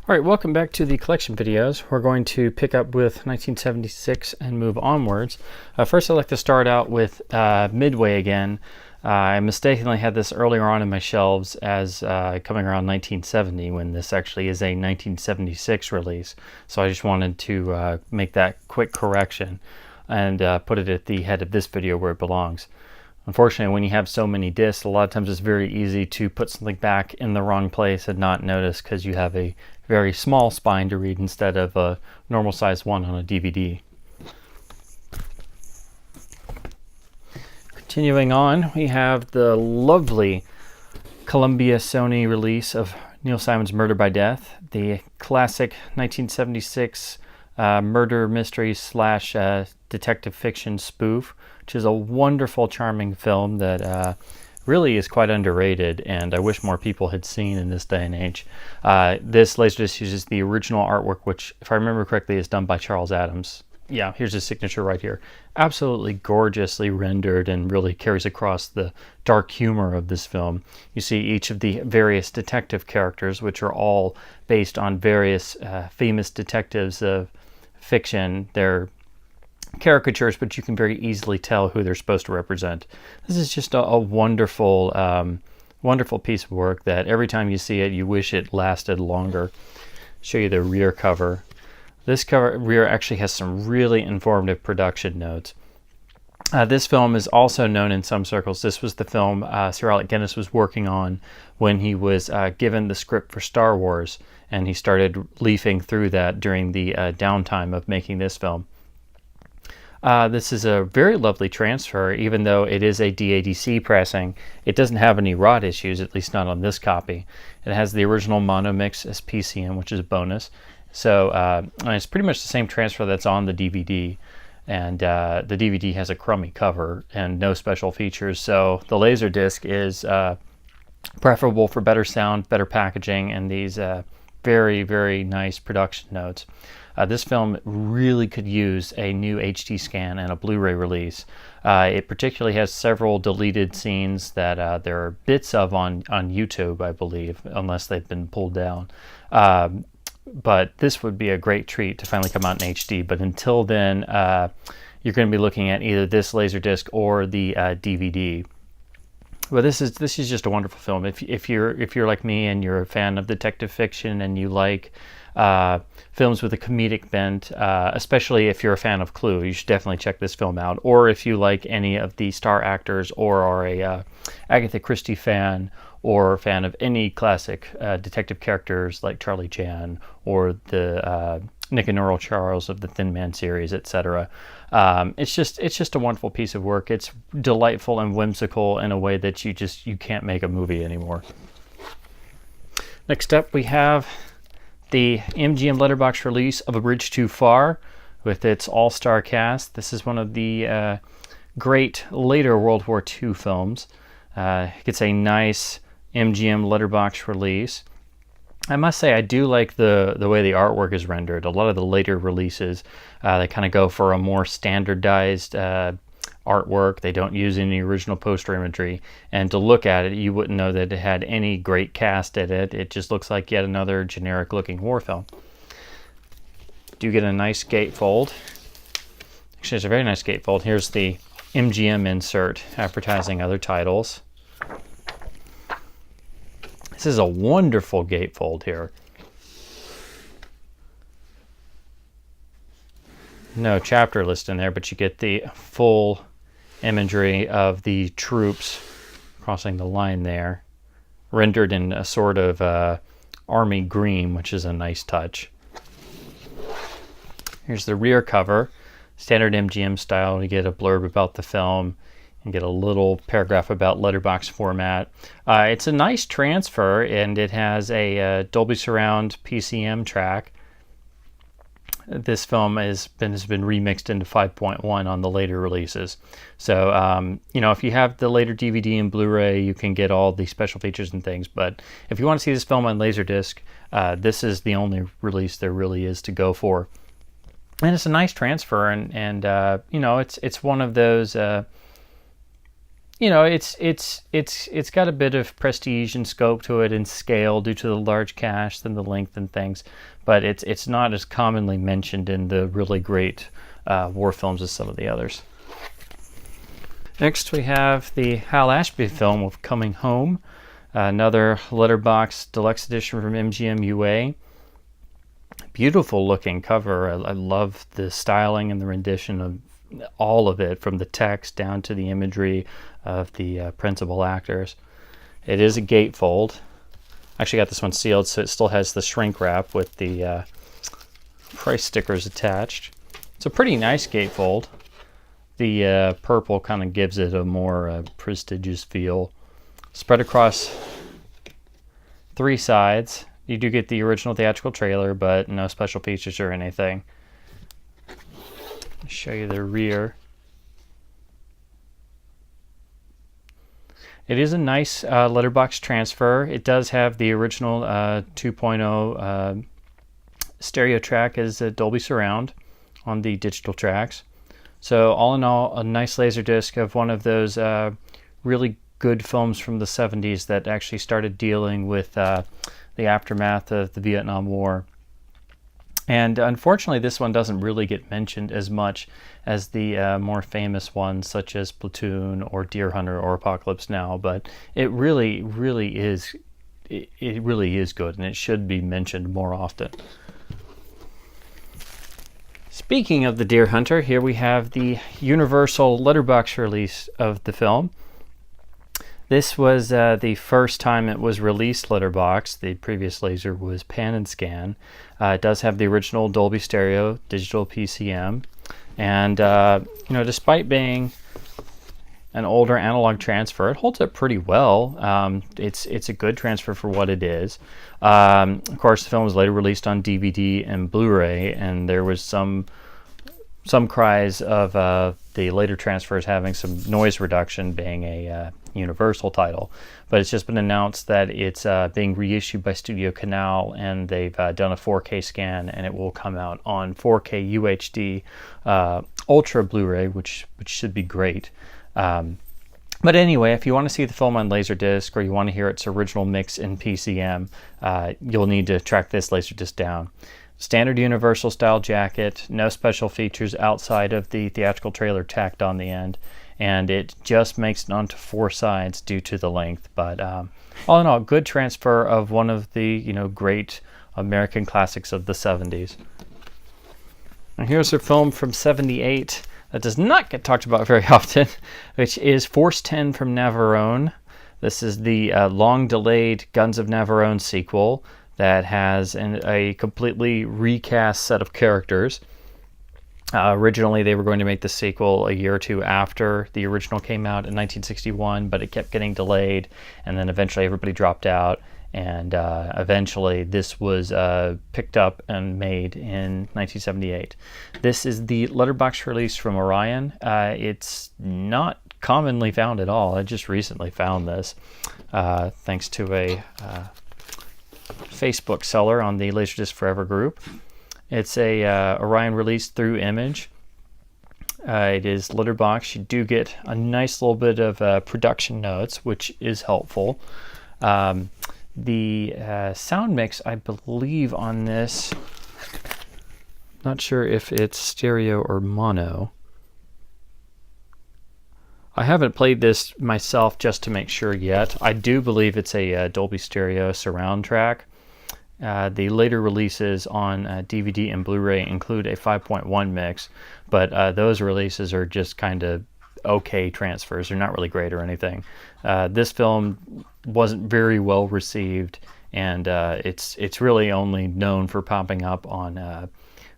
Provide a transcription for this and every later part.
Alright, welcome back to the collection videos. We're going to pick up with 1976 and move onwards. First I'd like to start out with Midway again. I mistakenly had this earlier on in my shelves as coming around 1970 when this actually is a 1976 release. So I just wanted to make that quick correction and put it at the head of this video where it belongs. Unfortunately, when you have so many discs, a lot of times it's very easy to put something back in the wrong place and not notice because you have a very small spine to read instead of a normal size one on a DVD. Continuing on, we have the lovely Columbia Sony release of Neil Simon's Murder by Death, the classic 1976 murder mystery slash detective fiction spoof, which is a wonderful, charming film that really is quite underrated and I wish more people had seen in this day and age. This Laserdisc uses the original artwork, which, if I remember correctly, is done by Charles Adams. Yeah, here's his signature right here. Absolutely gorgeously rendered and really carries across the dark humor of this film. You see each of the various detective characters, which are all based on various famous detectives of fiction. They're caricatures, but you can very easily tell who they're supposed to represent. This is just a wonderful, wonderful piece of work that every time you see it, you wish it lasted longer. Show you the rear cover. This rear actually has some really informative production notes. This film is also known in some circles. This was the film Sir Alec Guinness was working on when he was given the script for Star Wars, and he started leafing through that during the downtime of making this film. This is a very lovely transfer, even though it is a DADC pressing. It doesn't have any rot issues, at least not on this copy. It has the original mono mix as PCM, which is a bonus. So it's pretty much the same transfer that's on the DVD. And the DVD has a crummy cover and no special features. So the Laserdisc is preferable for better sound, better packaging, and these very, very nice production notes. This film really could use a new HD scan and a Blu-ray release. It particularly has several deleted scenes that there are bits of on YouTube, I believe, unless they've been pulled down. But this would be a great treat to finally come out in HD. But until then, you're going to be looking at either this Laserdisc or the DVD. But this is just a wonderful film. If you're like me and you're a fan of detective fiction and you like films with a comedic bent, especially if you're a fan of Clue, you should definitely check this film out. Or if you like any of the star actors or are a Agatha Christie fan or fan of any classic detective characters like Charlie Chan or the Nick and Earl Charles of the Thin Man series, etc. It's just a wonderful piece of work. It's delightful and whimsical in a way that you can't make a movie anymore. Next up, we have the MGM Letterbox release of A Bridge Too Far with its all-star cast. This is one of the great later World War II films. It gets a nice MGM Letterbox release. I must say I do like the way the artwork is rendered. A lot of the later releases, they kind of go for a more standardized artwork. They don't use any original poster imagery, and to look at it, you wouldn't know that it had any great cast in it. It just looks like yet another generic looking war film. Do get a nice gatefold. Actually, it's a very nice gatefold. Here's the MGM insert advertising other titles. This is a wonderful gatefold here. No chapter list in there, but you get the full imagery of the troops crossing the line there, rendered in a sort of army green, which is a nice touch. Here's the rear cover, standard MGM style. You get a blurb about the film and get a little paragraph about letterbox format. It's a nice transfer, and it has a Dolby Surround PCM track. This film has been remixed into 5.1 on the later releases. So, if you have the later DVD and Blu-ray, you can get all the special features and things. But if you want to see this film on Laserdisc, this is the only release there really is to go for. And it's a nice transfer, and it's one of those you know, it's got a bit of prestige and scope to it and scale due to the large cast and the length and things, but it's not as commonly mentioned in the really great war films as some of the others. Next, we have the Hal Ashby film of Coming Home, another letterbox deluxe edition from MGM UA. Beautiful looking cover. I love the styling and the rendition of all of it, from the text down to the imagery of the principal actors. It is a gatefold. I actually got this one sealed, so it still has the shrink wrap with the price stickers attached. It's a pretty nice gatefold. The purple kind of gives it a more prestigious feel. Spread across 3 sides. You do get the original theatrical trailer, but no special features or anything. I'll show you the rear. It is a nice letterbox transfer. It does have the original 2.0 stereo track as a Dolby Surround on the digital tracks. So all in all, a nice Laserdisc of one of those really good films from the 70s that actually started dealing with the aftermath of the Vietnam War. And unfortunately, this one doesn't really get mentioned as much as the more famous ones, such as Platoon or Deer Hunter or Apocalypse Now. But it really is good, and it should be mentioned more often. Speaking of the Deer Hunter, here we have the Universal letterbox release of the film. This was the first time it was released letterbox. The previous laser was pan and scan. It does have the original Dolby Stereo digital PCM, and despite being an older analog transfer, it holds up pretty well. It's a good transfer for what it is. Of course, the film was later released on DVD and Blu-ray, and there was some cries of the later transfers having some noise reduction, being a Universal title, but it's just been announced that it's being reissued by Studio Canal, and they've done a 4K scan, and it will come out on 4K UHD Ultra Blu-ray, which should be great. But anyway, if you want to see the film on Laserdisc, or you want to hear its original mix in PCM, you'll need to track this Laserdisc down. Standard Universal style jacket, no special features outside of the theatrical trailer tacked on the end, and it just makes it onto 4 sides due to the length. But all in all, good transfer of one of the great American classics of the 70s. And here's a film from '78 that does not get talked about very often, which is Force 10 from Navarone. This is the long-delayed Guns of Navarone sequel that has a completely recast set of characters. Originally, they were going to make the sequel a year or 2 after the original came out in 1961, but it kept getting delayed, and then eventually everybody dropped out, and eventually this was picked up and made in 1978. This is the letterbox release from Orion. It's not commonly found at all. I just recently found this thanks to a Facebook seller on the Laserdisc Forever group. It's a Orion release through Image. It is letterbox. You do get a nice little bit of production notes, which is helpful. The sound mix, I believe, on this, not sure if it's stereo or mono. I haven't played this myself just to make sure yet. I do believe it's a Dolby Stereo surround track. The later releases on DVD and Blu-ray include a 5.1 mix, but those releases are just kind of okay transfers. They're not really great or anything. This film wasn't very well received, and it's really only known for popping up on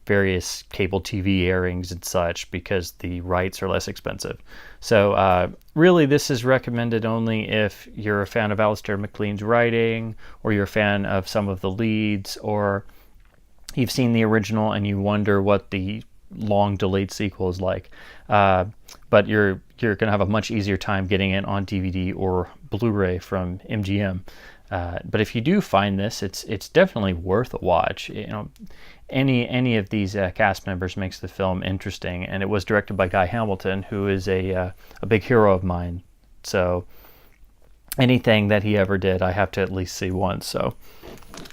various cable TV airings and such, because the rights are less expensive. So really, this is recommended only if you're a fan of Alistair MacLean's writing, or you're a fan of some of the leads, or you've seen the original and you wonder what the long delayed sequel is like. But you're going to have a much easier time getting it on DVD or Blu-ray from MGM. But if you do find this, it's definitely worth a watch. Any of these cast members makes the film interesting, and it was directed by Guy Hamilton, who is a big hero of mine. So anything that he ever did, I have to at least see once. So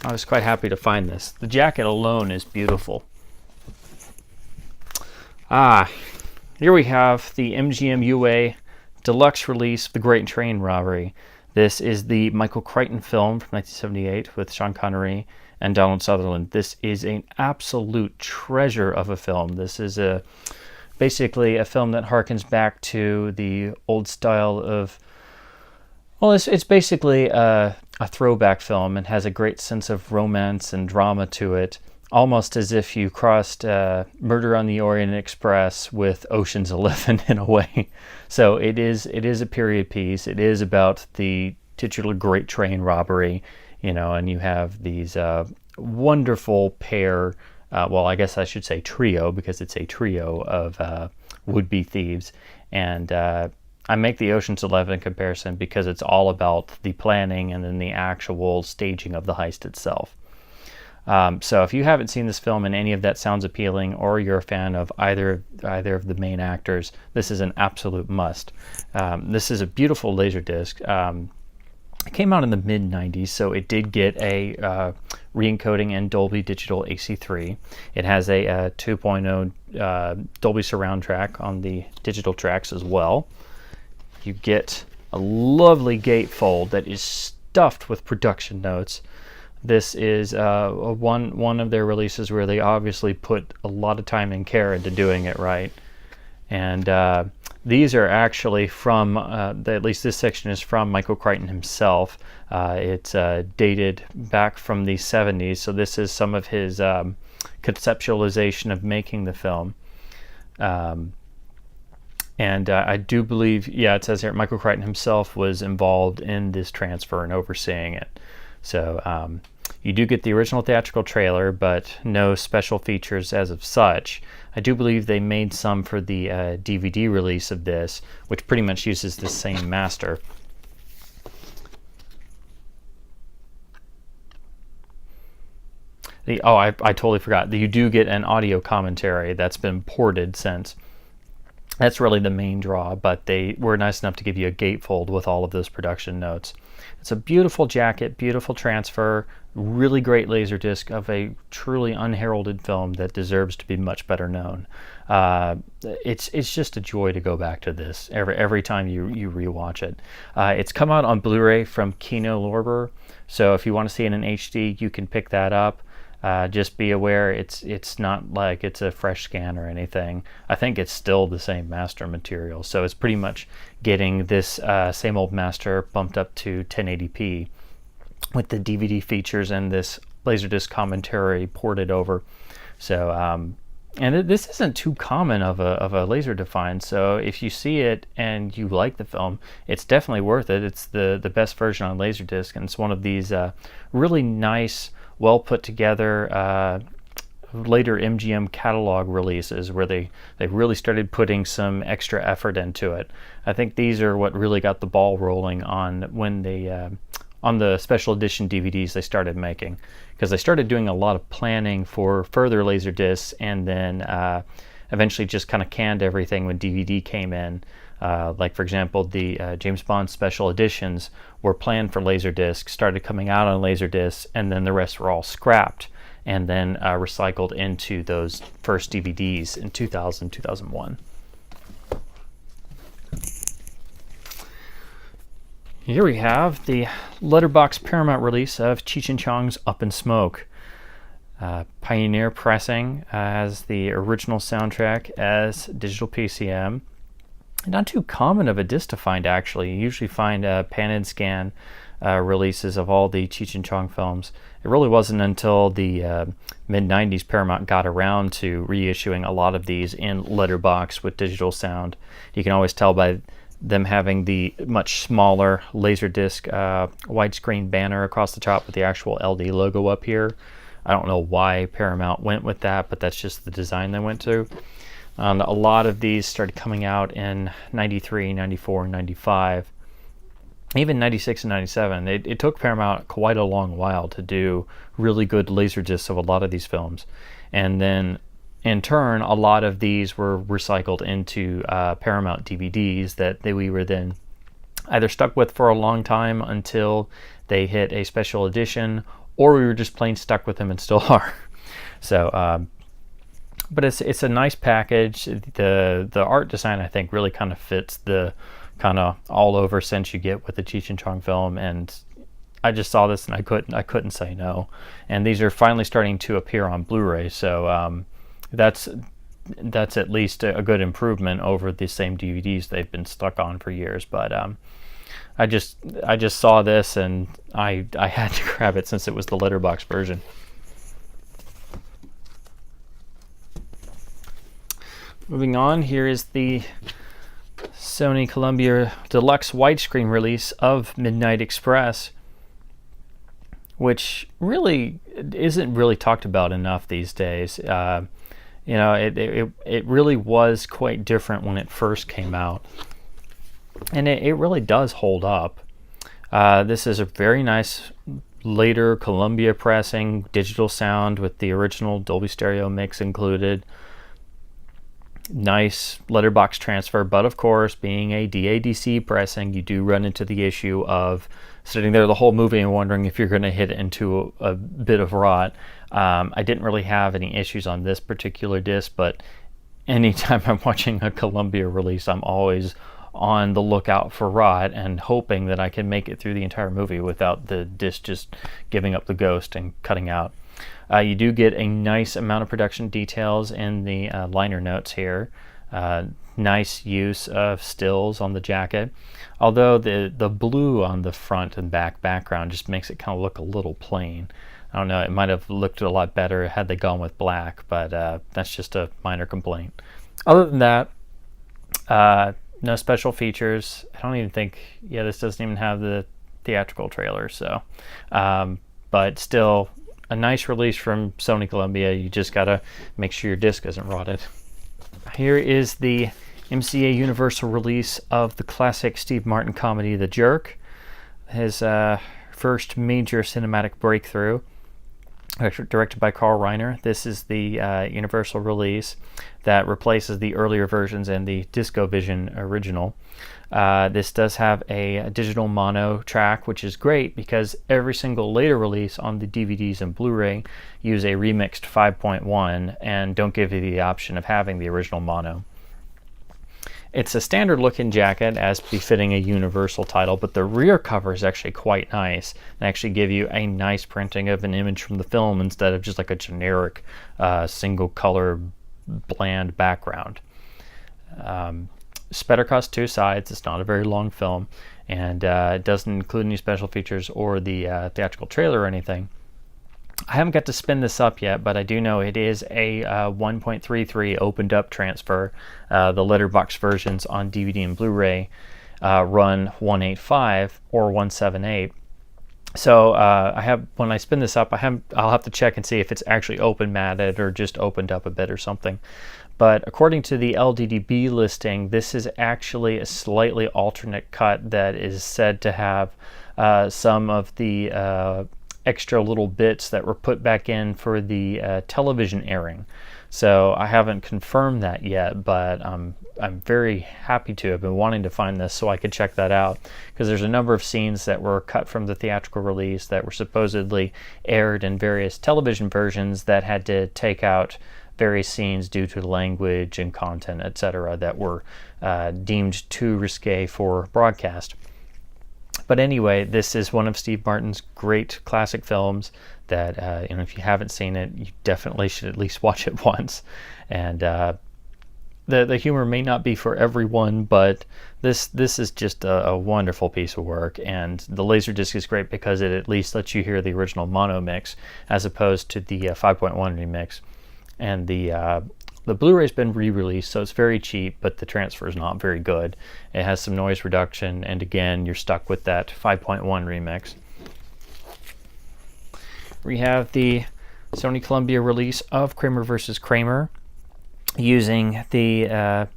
I was quite happy to find this. The jacket alone is beautiful. Here we have the MGM UA deluxe release, The Great Train Robbery. This is the Michael Crichton film from 1978 with Sean Connery and Donald Sutherland. This is an absolute treasure of a film. This is basically a film that harkens back to the old style of, well, it's basically a throwback film and has a great sense of romance and drama to it, almost as if you crossed Murder on the Orient Express with Ocean's 11 in a way. So it is a period piece. It is about the titular Great Train Robbery, and you have these wonderful pair, well, I guess I should say trio, because it's a trio of would-be thieves. And I make the Ocean's 11 comparison because it's all about the planning and then the actual staging of the heist itself. So if you haven't seen this film and any of that sounds appealing, or you're a fan of either of the main actors, this is an absolute must. This is a beautiful Laserdisc. It came out in the mid-90s, so it did get a re-encoding in Dolby Digital AC3. It has a 2.0 Dolby surround track on the digital tracks as well. You get a lovely gatefold that is stuffed with production notes. This is one of their releases where they obviously put a lot of time and care into doing it right. And these are actually from, at least this section is from Michael Crichton himself. It's dated back from the 70s, so this is some of his conceptualization of making the film. And I do believe, it says here, Michael Crichton himself was involved in this transfer and overseeing it. So you do get the original theatrical trailer, but no special features as of such. I do believe they made some for the DVD release of this, which pretty much uses the same master. I totally forgot. You do get an audio commentary that's been ported since. That's really the main draw, but they were nice enough to give you a gatefold with all of those production notes. It's a beautiful jacket, beautiful transfer, really great Laserdisc of a truly unheralded film that deserves to be much better known. It's just a joy to go back to this every time you rewatch it. It's come out on Blu-ray from Kino Lorber, so if you want to see it in HD, you can pick that up. Just be aware it's not like it's a fresh scan or anything. I think it's still the same master material, so it's pretty much getting this same old master bumped up to 1080p with the DVD features and this Laserdisc commentary ported over. So and this isn't too common of a laser to find, so if you see it and you like the film, it's definitely worth it. It's the best version on Laserdisc, and it's one of these really nice, well put together later MGM catalog releases where they really started putting some extra effort into it. I think these are what really got the ball rolling on when they on the special edition DVDs they started making, because they started doing a lot of planning for further Laserdiscs, and then eventually just kind of canned everything when DVD came in. Like, for example, the James Bond special editions were planned for Laserdisc, started coming out on Laserdisc, and then the rest were all scrapped and then recycled into those first DVDs in 2000, 2001. Here we have the letterbox Paramount release of Cheech and Chong's Up in Smoke. Pioneer Pressing has the original soundtrack as digital PCM. Not too common of a disc to find, actually. You usually find pan and scan releases of all the Cheech and Chong films. It really wasn't until the mid-90s Paramount got around to reissuing a lot of these in letterbox with digital sound. You can always tell by them having the much smaller Laserdisc widescreen banner across the top with the actual LD logo up here. I don't know why Paramount went with that, but that's just the design they went to. A lot of these started coming out in 93, 94, 95, even 96 and 97. It took Paramount quite a long while to do really good Laserdiscs of a lot of these films. And then in turn, a lot of these were recycled into Paramount DVDs that we were then either stuck with for a long time until they hit a special edition, or we were just plain stuck with them and still are. So, but it's a nice package. The art design, I think, really kind of fits the kind of all over sense you get with the Cheech and Chong film, and I just saw this and I couldn't say no. And these are finally starting to appear on Blu-ray, so that's at least a good improvement over the same DVDs they've been stuck on for years. But I just saw this and I had to grab it since it was the letterbox version. Moving on, here is the Sony Columbia Deluxe widescreen release of Midnight Express, which really isn't really talked about enough these days. You know, it really was quite different when it first came out, and it really does hold up. This is a very nice later Columbia pressing, digital sound with the original Dolby Stereo mix included. Nice letterbox transfer, but of course, being a DADC pressing, you do run into the issue of sitting there the whole movie and wondering if you're going to hit into a bit of rot. I didn't really have any issues on this particular disc, but anytime I'm watching a Columbia release, I'm always on the lookout for rot and hoping that I can make it through the entire movie without the disc just giving up the ghost and cutting out. You do get a nice amount of production details in the liner notes here. Nice use of stills on the jacket, although the blue on the front and back background just makes it kind of look a little plain. I don't know, it might have looked a lot better had they gone with black, but that's just a minor complaint. Other than that, no special features. I don't even think, this doesn't even have the theatrical trailer, so, but still, a nice release from Sony Columbia. You just gotta make sure your disc isn't rotted. Here is the MCA Universal release of the classic Steve Martin comedy The Jerk, his first major cinematic breakthrough, directed by Carl Reiner. This is the Universal release that replaces the earlier versions and the DiscoVision original. This does have a digital mono track, which is great because every single later release on the DVDs and Blu-ray use a remixed 5.1 and don't give you the option of having the original mono. It's a standard looking jacket as befitting a Universal title, but the rear cover is actually quite nice and actually give you a nice printing of an image from the film instead of just like a generic single color bland background. Spread across two sides. It's not a very long film, and it doesn't include any special features or the theatrical trailer or anything. I haven't got to spin this up yet, but I do know it is a 1.33 opened up transfer. The letterbox versions on DVD and Blu-ray run 185 or 178. So when I spin this up, I'll have to check and see if it's actually open matted or just opened up a bit or something. But according to the LDDB listing, this is actually a slightly alternate cut that is said to have some of the extra little bits that were put back in for the television airing. So I haven't confirmed that yet, but I'm very happy to have been wanting to find this so I could check that out, because there's a number of scenes that were cut from the theatrical release that were supposedly aired in various television versions that had to take out various scenes due to language and content, etc., that were deemed too risque for broadcast. But anyway, this is one of Steve Martin's great classic films that, if you haven't seen it, you definitely should at least watch it once. And the humor may not be for everyone, but this is just a wonderful piece of work. And the Laserdisc is great because it at least lets you hear the original mono mix as opposed to the 5.1 remix. And the Blu-ray's been re-released, so it's very cheap, but the transfer is not very good. It has some noise reduction, and again, you're stuck with that 5.1 remix. We have the Sony Columbia release of Kramer vs. Kramer, using the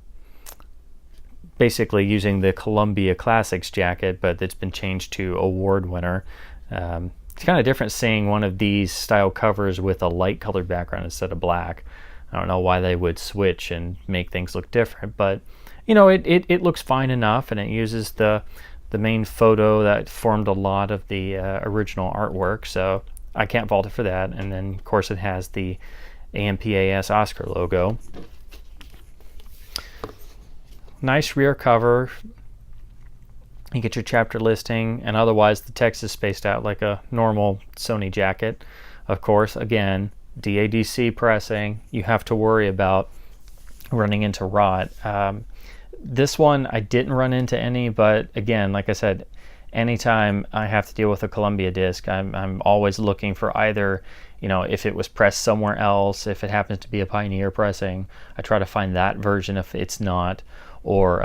basically using the Columbia Classics jacket, but it's been changed to award winner. It's kind of different seeing one of these style covers with a light colored background instead of black. I don't know why they would switch and make things look different, but it looks fine enough, and it uses the the main photo that formed a lot of the original artwork, so I can't fault it for that. And then, of course, it has the AMPAS Oscar logo. Nice rear cover. You get your chapter listing, and otherwise the text is spaced out like a normal Sony jacket. Of course, again, DADC pressing. You have to worry about running into rot. This one I didn't run into any, but again, like I said, anytime I have to deal with a Columbia disc, I'm always looking for either, if it was pressed somewhere else, if it happens to be a Pioneer pressing, I try to find that version if it's not, or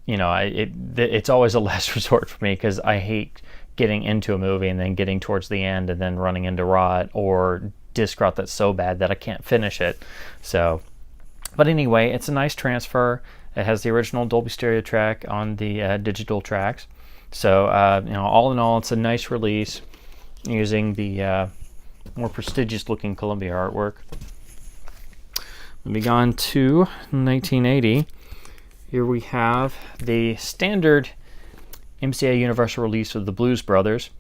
it's always a last resort for me, because I hate getting into a movie and then getting towards the end and then running into rot or disc rot that's so bad that I can't finish it. So, but anyway, it's a nice transfer. It has the original Dolby Stereo track on the digital tracks. So, all in all, it's a nice release using the more prestigious looking Columbia artwork. Moving on to 1980. Here we have the standard MCA Universal release of the Blues Brothers,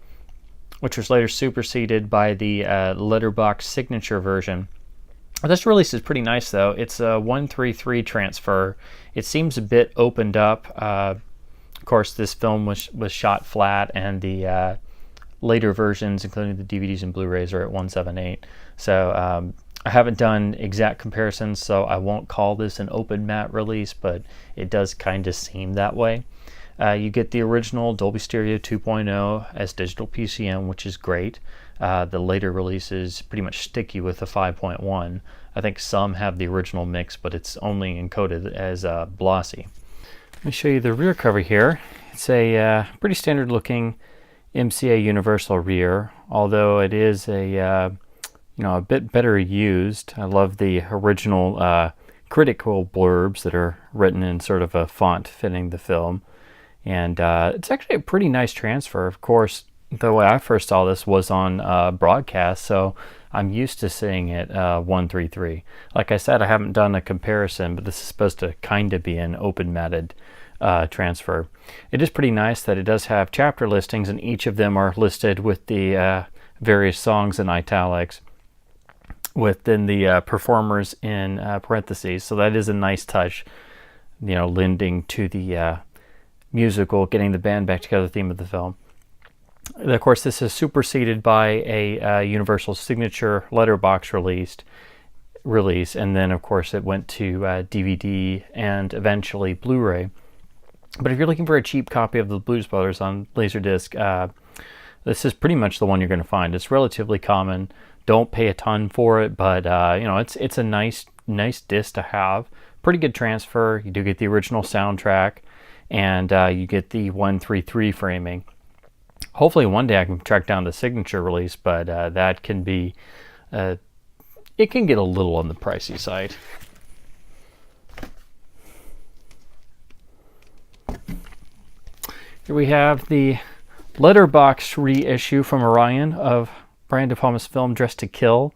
which was later superseded by the letterbox signature version. This release is pretty nice, though. It's a 133 transfer. It seems a bit opened up. Of course, this film was shot flat, and the later versions, including the DVDs and Blu-rays, are at 178. So I haven't done exact comparisons, so I won't call this an open matte release, but it does kind of seem that way. You get the original Dolby Stereo 2.0 as digital PCM, which is great. The later releases pretty much sticky with the 5.1. I think some have the original mix, but it's only encoded as Blossy. Let me show you the rear cover here. It's a pretty standard looking MCA Universal rear, although it is a bit better used. I love the original critical blurbs that are written in sort of a font fitting the film. And it's actually a pretty nice transfer. Of course, the way I first saw this was on broadcast, so I'm used to seeing it 133. Like I said, I haven't done a comparison, but this is supposed to kind of be an open matted transfer. It is pretty nice that it does have chapter listings, and each of them are listed with the various songs in italics within the performers in parentheses. So that is a nice touch, lending to the musical, getting the band back together theme of the film. Of course, this is superseded by a Universal Signature letterbox release, and then of course it went to DVD and eventually Blu-ray. But if you're looking for a cheap copy of the Blues Brothers on Laserdisc, this is pretty much the one you're going to find. It's relatively common. Don't pay a ton for it, but it's a nice disc to have. Pretty good transfer. You do get the original soundtrack, and you get the 133 framing. Hopefully one day I can track down the signature release, but that can be, it can get a little on the pricey side. Here we have the letterbox reissue from Orion of Brian De Palma's film Dressed to Kill.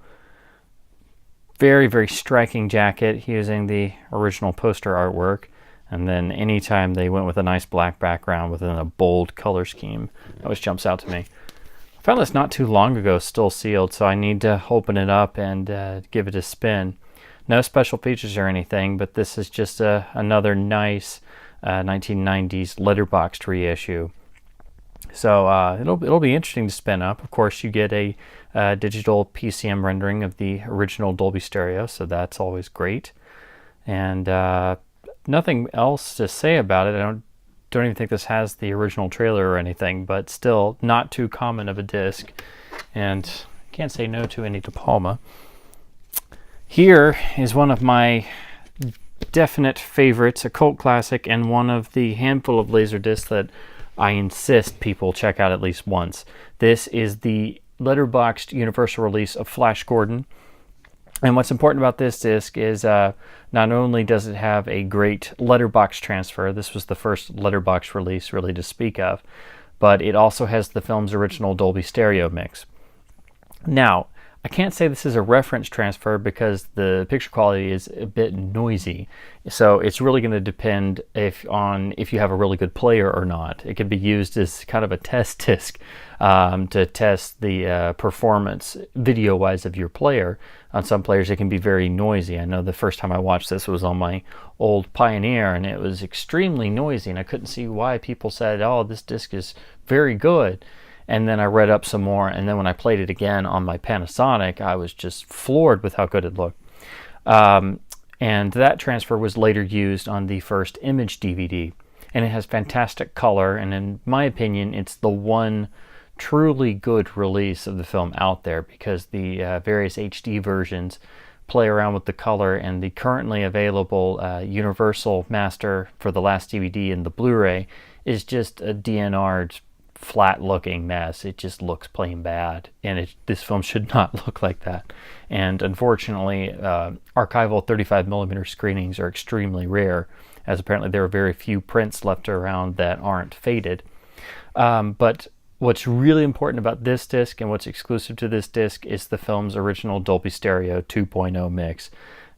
Very, very striking jacket using the original poster artwork. And then anytime they went with a nice black background within a bold color scheme, that always jumps out to me. I found this not too long ago, still sealed, so I need to open it up and give it a spin. No special features or anything, but this is just another nice 1990s letterboxed reissue. So it'll be interesting to spin up. Of course, you get a digital PCM rendering of the original Dolby Stereo, so that's always great. And nothing else to say about it. I don't even think this has the original trailer or anything, but still not too common of a disc, and can't say no to any De Palma. Here is one of my definite favorites, a cult classic, and one of the handful of Laserdiscs that I insist people check out at least once. This is the letterboxed Universal release of Flash Gordon. And what's important about this disc is not only does it have a great letterbox transfer, this was the first letterbox release really to speak of, but it also has the film's original Dolby Stereo mix. Now, I can't say this is a reference transfer because the picture quality is a bit noisy. So it's really going to depend if you have a really good player or not. It can be used as kind of a test disc to test the performance video-wise of your player. On some players, it can be very noisy. I know the first time I watched this was on my old Pioneer, and it was extremely noisy, and I couldn't see why people said, "Oh, this disc is very good." And then I read up some more, and then when I played it again on my Panasonic, I was just floored with how good it looked. And that transfer was later used on the first Image DVD, and it has fantastic color, and in my opinion, it's the one truly good release of the film out there, because the various HD versions play around with the color, and the currently available Universal Master for the last DVD and the Blu-ray is just a DNR'd flat looking mess. It just looks plain bad, and this film should not look like that. And unfortunately, archival 35mm screenings are extremely rare, as apparently there are very few prints left around that aren't faded. But what's really important about this disc, and what's exclusive to this disc, is the film's original Dolby Stereo 2.0 mix.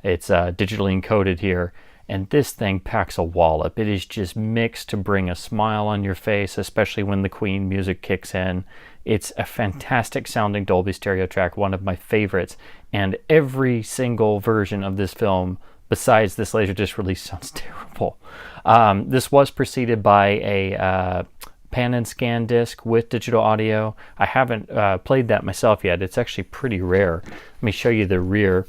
It's digitally encoded here, and this thing packs a wallop. It is just mixed to bring a smile on your face, especially when the Queen music kicks in. It's a fantastic sounding Dolby Stereo track, one of my favorites, and every single version of this film besides this Laserdisc release sounds terrible. This was preceded by a pan and scan disc with digital audio. I haven't played that myself yet. It's actually pretty rare. Let me show you the rear.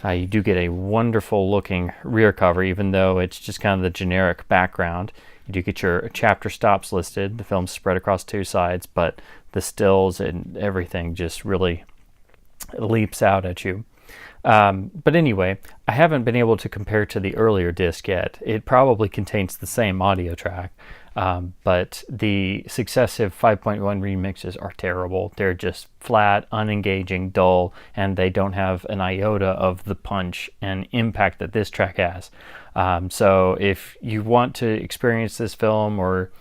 You do get a wonderful looking rear cover, even though it's just kind of the generic background. You do get your chapter stops listed. The film's spread across two sides, but the stills and everything just really leaps out at you. But anyway, I haven't been able to compare to the earlier disc yet. It probably contains the same audio track, but the successive 5.1 remixes are terrible. They're just flat, unengaging, dull, and they don't have an iota of the punch and impact that this track has. So if you want to experience this film, or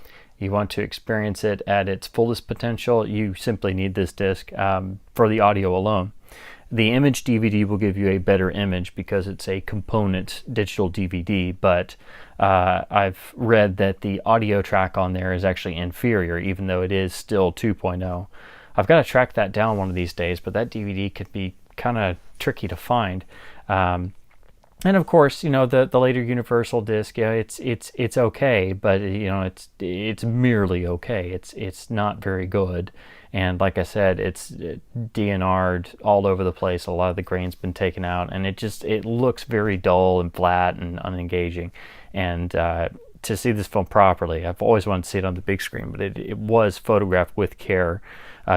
you want to experience it at its fullest potential, you simply need this disc for the audio alone. The Image DVD will give you a better image because it's a component digital DVD, but I've read that the audio track on there is actually inferior, even though it is still 2.0. I've got to track that down one of these days, but that DVD could be kind of tricky to find. And of course, you know, the later Universal disc, yeah, it's okay, but you know, it's merely okay. It's not very good. And like I said, it's DNR'd all over the place. A lot of the grain's been taken out, and it looks very dull and flat and unengaging. And to see this film properly, I've always wanted to see it on the big screen, but it was photographed with care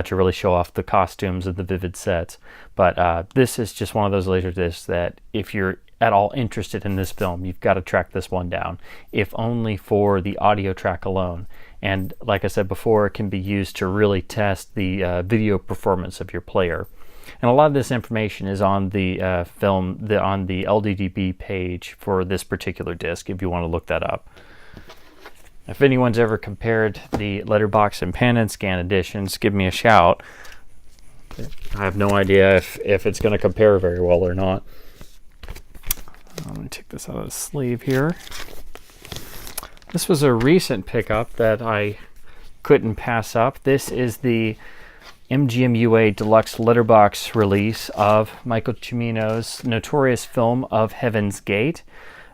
to really show off the costumes and the vivid sets. But this is just one of those Laserdiscs that if you're at all interested in this film, you've got to track this one down, if only for the audio track alone. And like I said before, it can be used to really test the video performance of your player. And a lot of this information is on the on the LDDB page for this particular disc, if you want to look that up. If anyone's ever compared the letterbox and pan and scan editions, give me a shout. I have no idea if it's going to compare very well or not. Let me take this out of the sleeve here. This was a recent pickup that I couldn't pass up. This is the MGM-UA Deluxe Letterbox release of Michael Cimino's notorious film of Heaven's Gate.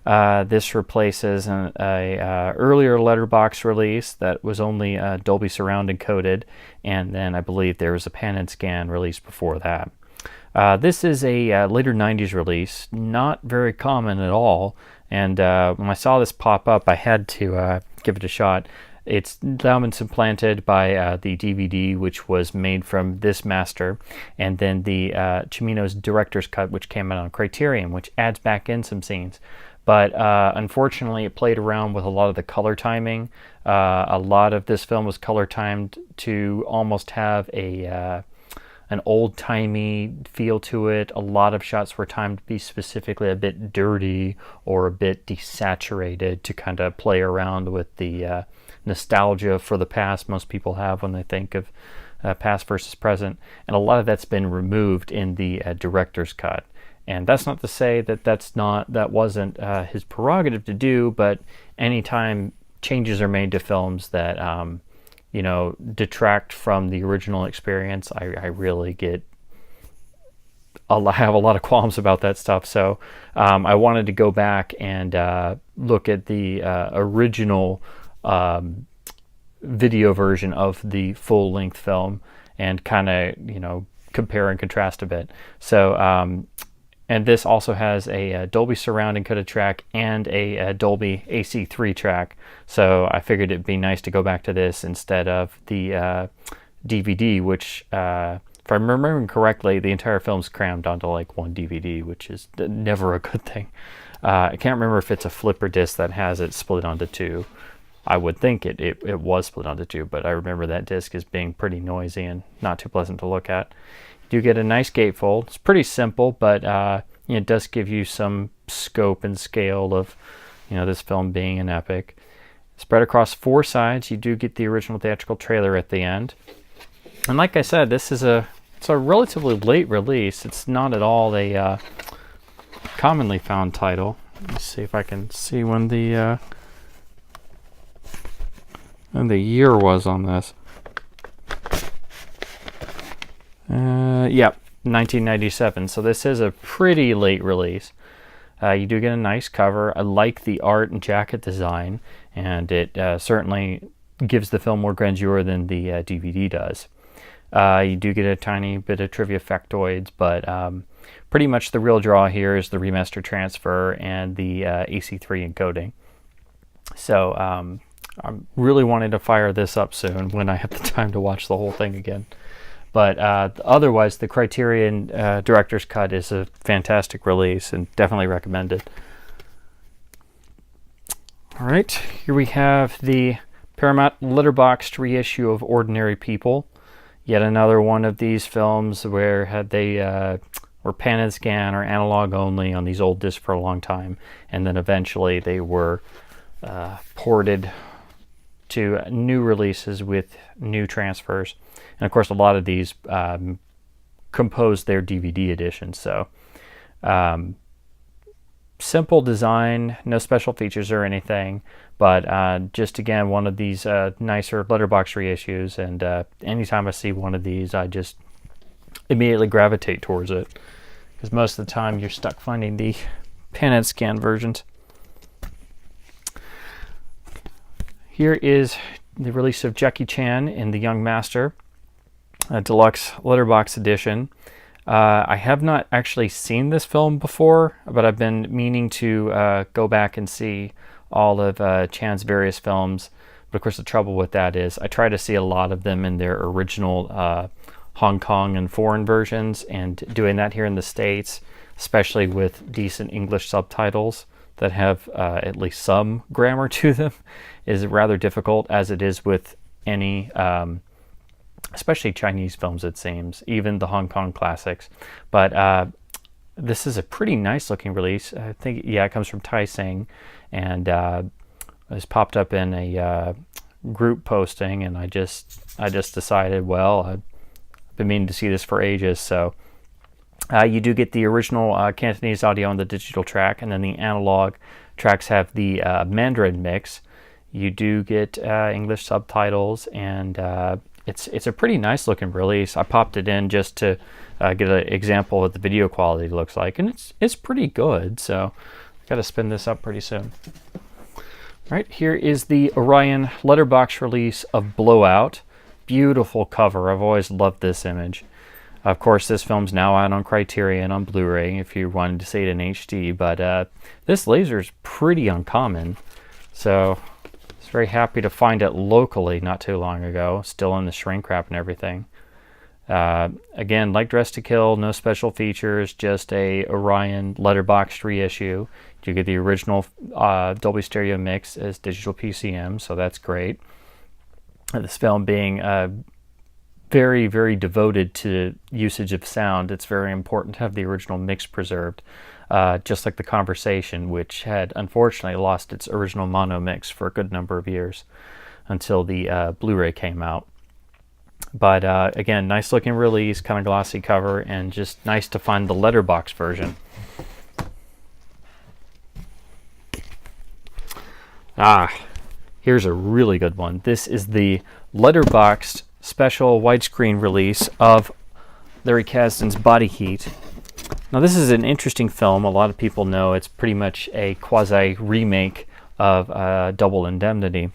This replaces an earlier Letterbox release that was only Dolby Surround encoded, and then I believe there was a pan and scan release before that. This is a later 90s release, not very common at all, and when I saw this pop up, I had to give it a shot. It's elements implanted by the DVD, which was made from this master, and then the Cimino's director's cut, which came out on Criterion, which adds back in some scenes. But unfortunately, it played around with a lot of the color timing. A lot of this film was color timed to almost have an old-timey feel to it. A lot of shots were timed to be specifically a bit dirty or a bit desaturated to kind of play around with the nostalgia for the past most people have when they think of past versus present, and a lot of that's been removed in the director's cut. And that's not to say that that wasn't his prerogative to do, but anytime changes are made to films that detract from the original experience, I really have a lot of qualms about that stuff. So I wanted to go back and look at the original video version of the full-length film and kind of compare and contrast a bit. So and this also has a Dolby Surround encoder track and a Dolby AC3 track. So I figured it'd be nice to go back to this instead of the DVD, which, if I'm remembering correctly, the entire film's crammed onto like one DVD, which is never a good thing. I can't remember if it's a flipper disc that has it split onto two. I would think it was split onto two, but I remember that disc as being pretty noisy and not too pleasant to look at. You do get a nice gatefold. It's pretty simple, but it does give you some scope and scale of this film being an epic. Spread across 4 sides, you do get the original theatrical trailer at the end. And like I said, it's a relatively late release. It's not at all a commonly found title. Let me see if I can see when the year was on this. Yep, 1997. So this is a pretty late release. You do get a nice cover. I like the art and jacket design, and it certainly gives the film more grandeur than the DVD does. You do get a tiny bit of trivia factoids, but pretty much the real draw here is the remaster transfer and the AC3 encoding. So I really wanted to fire this up soon when I have the time to watch the whole thing again. But otherwise, the Criterion Director's Cut is a fantastic release and definitely recommended. All right, here we have the Paramount letterboxed reissue of Ordinary People. Yet another one of these films where they were pan and scan or analog only on these old discs for a long time, and then eventually they were ported to new releases with new transfers. And of course, a lot of these composed their DVD editions. So simple design, no special features or anything, but just again, one of these nicer letterbox reissues. And anytime I see one of these, I just immediately gravitate towards it, because most of the time you're stuck finding the pan and scan versions. Here is the release of Jackie Chan in The Young Master, a deluxe letterbox edition. I have not actually seen this film before, but I've been meaning to go back and see all of Chan's various films. But of course, the trouble with that is I try to see a lot of them in their original Hong Kong and foreign versions, and doing that here in the States, especially with decent English subtitles that have at least some grammar to them, is rather difficult, as it is with any especially Chinese films, it seems, even the Hong Kong classics. But this is a pretty nice looking release. I think, yeah, it comes from Tai Sing, and it was popped up in a group posting, and I just decided, well, I've been meaning to see this for ages. So you do get the original Cantonese audio on the digital track, and then the analog tracks have the Mandarin mix. You do get English subtitles, and it's a pretty nice looking release. I popped it in just to get an example of what the video quality looks like, and it's pretty good. So I got to spin this up pretty soon. All right, here is the Orion letterbox release of Blowout. Beautiful cover. I've always loved this image. Of course, this film's now out on Criterion on Blu-ray if you wanted to see it in HD, but this laser is pretty uncommon, so I was very happy to find it locally not too long ago, still in the shrink wrap and everything. Again, like Dress to Kill, no special features, just a Orion letterboxed reissue. You get the original Dolby Stereo mix as digital PCM, so that's great. This film being very, very devoted to usage of sound, it's very important to have the original mix preserved, just like The Conversation, which had unfortunately lost its original mono mix for a good number of years until the Blu-ray came out. But again, nice looking release, kind of glossy cover, and just nice to find the letterbox version. Here's a really good one. This is the letterboxed special widescreen release of Larry Kasdan's Body Heat. Now this is an interesting film. A lot of people know it's pretty much a quasi remake of Double Indemnity.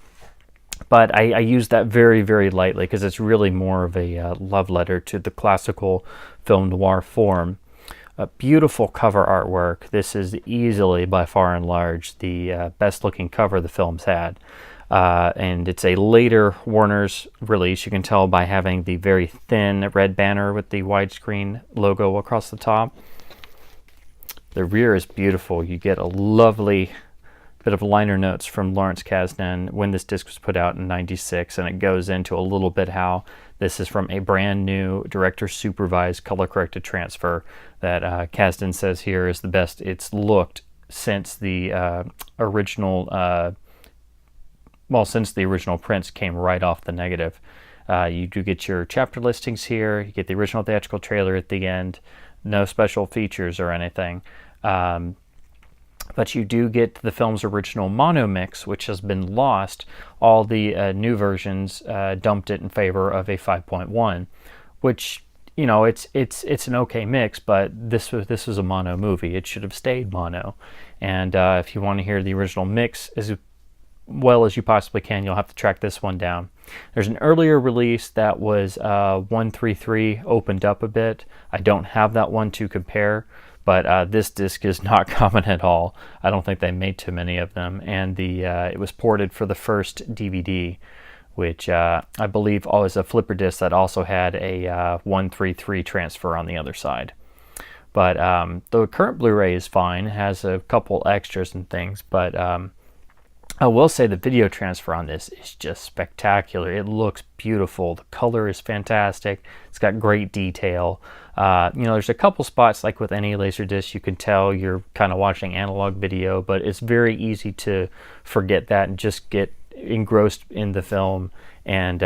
But I use that very, very lightly because it's really more of a love letter to the classical film noir form. A beautiful cover artwork. This is easily, by far and large, the best looking cover the film's had. And it's a later Warner's release. You can tell by having the very thin red banner with the widescreen logo across the top. The rear is beautiful. You get a lovely bit of liner notes from Lawrence Kasdan when this disc was put out in '96, and it goes into a little bit how this is from a brand new director supervised color corrected transfer that Kasdan says here is the best it's looked since the original since the original prints came right off the negative. You do get your chapter listings here. You get the original theatrical trailer at the end. No special features or anything. But you do get the film's original mono mix, which has been lost. All the new versions dumped it in favor of a 5.1, which, you know, it's an okay mix, but this was a mono movie. It should have stayed mono. And if you want to hear the original mix as well as you possibly can, you'll have to track this one down. There's an earlier release that was 133 opened up a bit. I don't have that one to compare. But this disc is not common at all. I don't think they made too many of them. And it was ported for the first DVD, which I believe was a flipper disc that also had a 133 transfer on the other side. But the current Blu-ray is fine. It has a couple extras and things. But I will say the video transfer on this is just spectacular. It looks beautiful. The color is fantastic. It's got great detail. There's a couple spots, like with any Laserdisc, you can tell you're kind of watching analog video, but it's very easy to forget that and just get engrossed in the film. And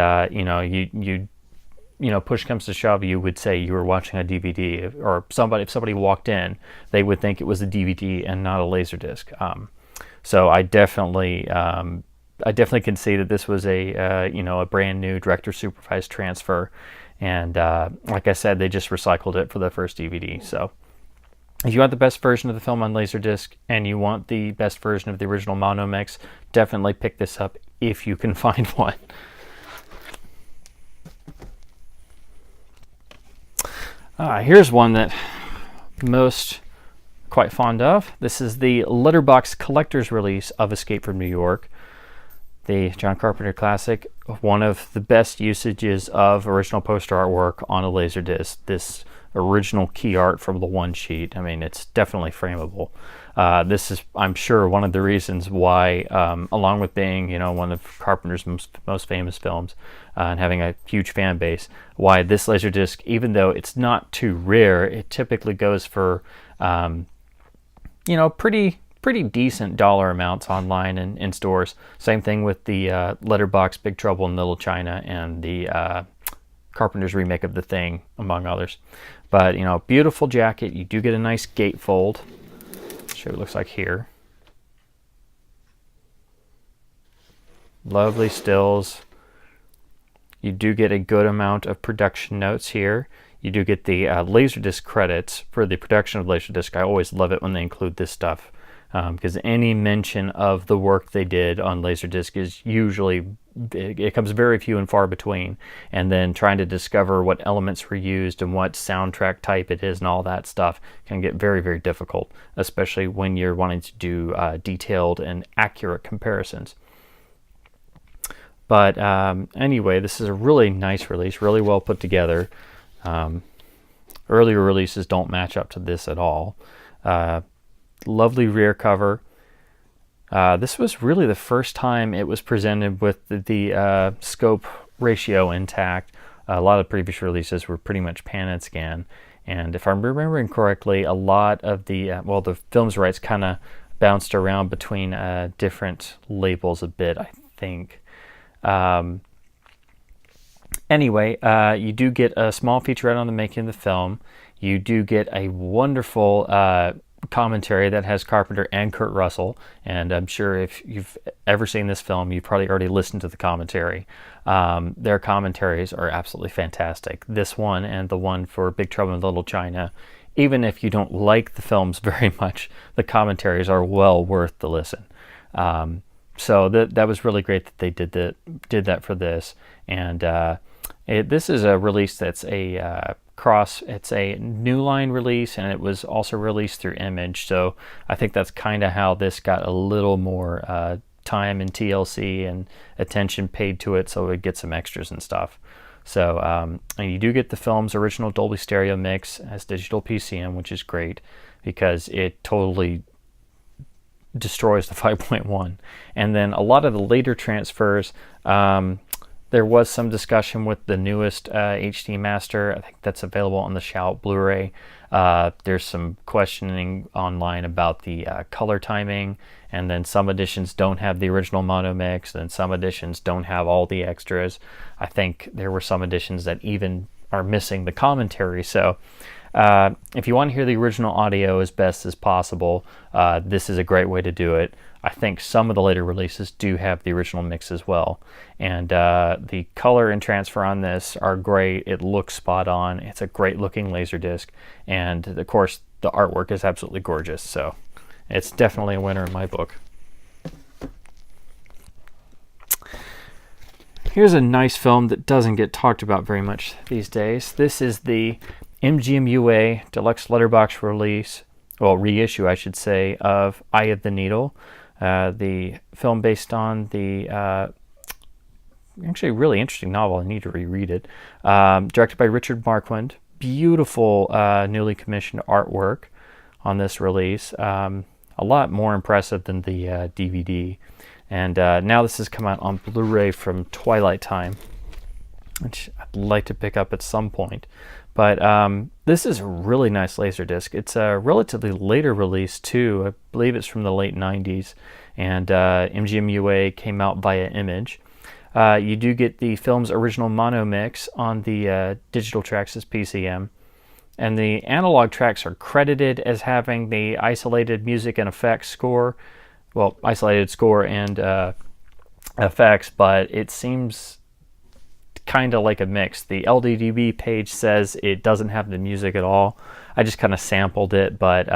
push comes to shove, you would say you were watching a DVD, or if somebody walked in, they would think it was a DVD and not a Laserdisc. So I definitely can see that this was a brand new director supervised transfer. And like I said, they just recycled it for the first DVD. So if you want the best version of the film on Laserdisc and you want the best version of the original mono mix, definitely pick this up if you can find one. Here's one that most quite fond of. This is the letterbox collector's release of Escape from New York. The John Carpenter classic, one of the best usages of original poster artwork on a Laserdisc. This original key art from the one sheet. I mean, it's definitely frameable. This is, I'm sure, one of the reasons why, along with being, one of Carpenter's most famous films and having a huge fan base, why this Laserdisc, even though it's not too rare, it typically goes for, pretty decent dollar amounts online and in stores. Same thing with the letterbox Big Trouble in Little China and the Carpenter's remake of The Thing, among others. But, beautiful jacket. You do get a nice gatefold. Show what it looks like here. Lovely stills. You do get a good amount of production notes here. You do get the Laserdisc credits for the production of Laserdisc. I always love it when they include this stuff. Because any mention of the work they did on Laserdisc is usually, it comes very few and far between. And then trying to discover what elements were used and what soundtrack type it is and all that stuff can get very, very difficult, especially when you're wanting to do detailed and accurate comparisons. But anyway, this is a really nice release, really well put together. Earlier releases don't match up to this at all. Lovely rear cover. This was really the first time it was presented with the scope ratio intact. A lot of previous releases were pretty much pan and scan. And if I'm remembering correctly, a lot of the film's rights kind of bounced around between different labels a bit, I think. Anyway, you do get a small featurette on the making of the film. You do get a wonderful commentary that has Carpenter and Kurt Russell, and I'm sure if you've ever seen this film, you've probably already listened to the commentary. Their commentaries are absolutely fantastic. This one and the one for Big Trouble in Little China, even if you don't like the films very much, the commentaries are well worth the listen. So that was really great that they did that for this. And this is a release that's a it's a New Line release, and it was also released through Image. So I think that's kind of how this got a little more time and TLC and attention paid to it, so it would get some extras and stuff. So and you do get the film's original Dolby Stereo mix as digital PCM, which is great because it totally destroys the 5.1. And then a lot of the later transfers, there was some discussion with the newest HD master. I think that's available on the Shout Blu-ray. There's some questioning online about the color timing, and then some editions don't have the original mono mix, and some editions don't have all the extras. I think there were some editions that even are missing the commentary. So if you want to hear the original audio as best as possible, this is a great way to do it. I think some of the later releases do have the original mix as well. And the color and transfer on this are great. It looks spot on. It's a great looking Laserdisc. And of course, the artwork is absolutely gorgeous. So it's definitely a winner in my book. Here's a nice film that doesn't get talked about very much these days. This is the MGM-UA Deluxe Letterbox release, well, reissue, I should say, of Eye of the Needle. The film based on the actually really interesting novel. I need to reread it. Directed by Richard Marquand. Beautiful newly commissioned artwork on this release. A lot more impressive than the DVD. And now this has come out on Blu-ray from Twilight Time, which I'd like to pick up at some point. But this is a really nice Laserdisc. It's a relatively later release too. I believe it's from the late 90s. And MGM-UA came out via Image. You do get the film's original mono mix on the digital tracks as PCM. And the analog tracks are credited as having the isolated music and effects score. Well, isolated score and effects, but it seems kind of like a mix. The LDDB page says it doesn't have the music at all. I just kind of sampled it, but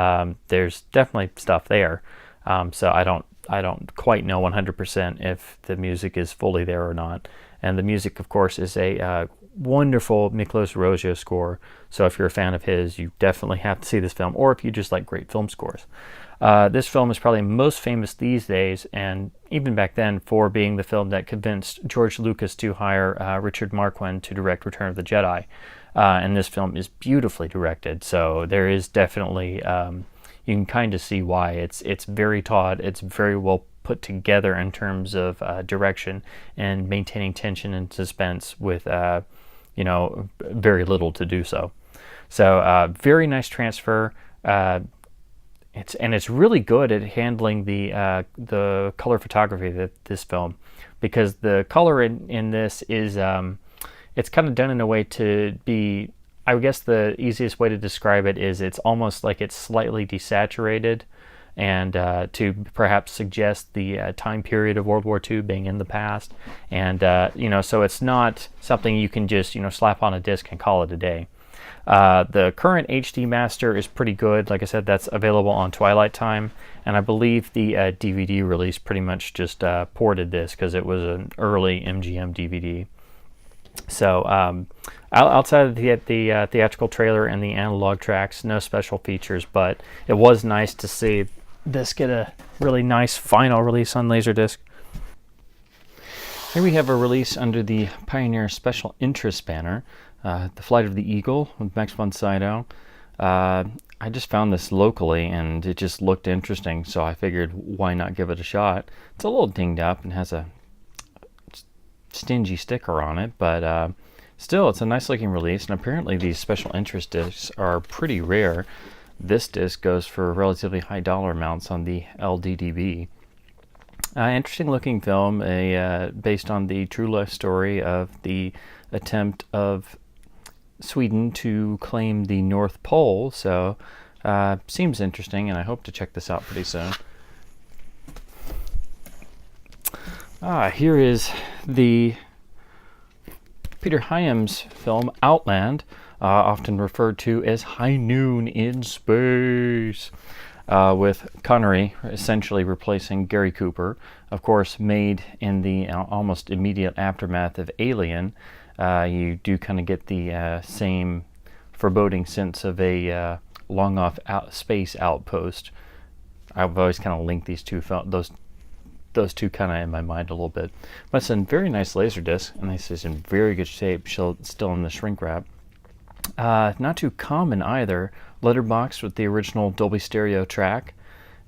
there's definitely stuff there. So I don't quite know 100% if the music is fully there or not. And the music, of course, is a wonderful Miklos Rozsa score. So if you're a fan of his, you definitely have to see this film, or if you just like great film scores. This film is probably most famous these days, and even back then, for being the film that convinced George Lucas to hire Richard Marquand to direct Return of the Jedi. And this film is beautifully directed, so there is definitely, you can kind of see why. It's very taut, it's very well put together in terms of direction and maintaining tension and suspense with, very little to do so. So very nice transfer. It's really good at handling the color photography of this film, because the color in this is it's kind of done in a way to be, I guess the easiest way to describe it is it's almost like it's slightly desaturated, and to perhaps suggest the time period of World War II being in the past, and so it's not something you can just slap on a disc and call it a day. The current HD master is pretty good. Like I said, that's available on Twilight Time, and I believe the DVD release pretty much just ported this because it was an early MGM DVD. So outside of the theatrical trailer and the analog tracks, no special features, but it was nice to see this get a really nice final release on Laserdisc. Here we have a release under the Pioneer Special Interest banner. The Flight of the Eagle with Max von Sydow. I just found this locally and it just looked interesting, so I figured why not give it a shot. It's a little dinged up and has a stingy sticker on it, but still it's a nice looking release, and apparently these special interest discs are pretty rare. This disc goes for relatively high dollar amounts on the LDDB. Interesting looking film, based on the true life story of the attempt of Sweden to claim the North Pole. So seems interesting, and I hope to check this out pretty soon. Here is the Peter Hyams film Outland, often referred to as High Noon in Space, with Connery essentially replacing Gary Cooper. Of course, made in the almost immediate aftermath of Alien. You do kind of get the same foreboding sense of a long-off space outpost. I've always kind of linked these two those two kind of in my mind a little bit. But it's a very nice Laserdisc, and this is in very good shape, still in the shrink wrap. Not too common either. Letterboxed with the original Dolby Stereo track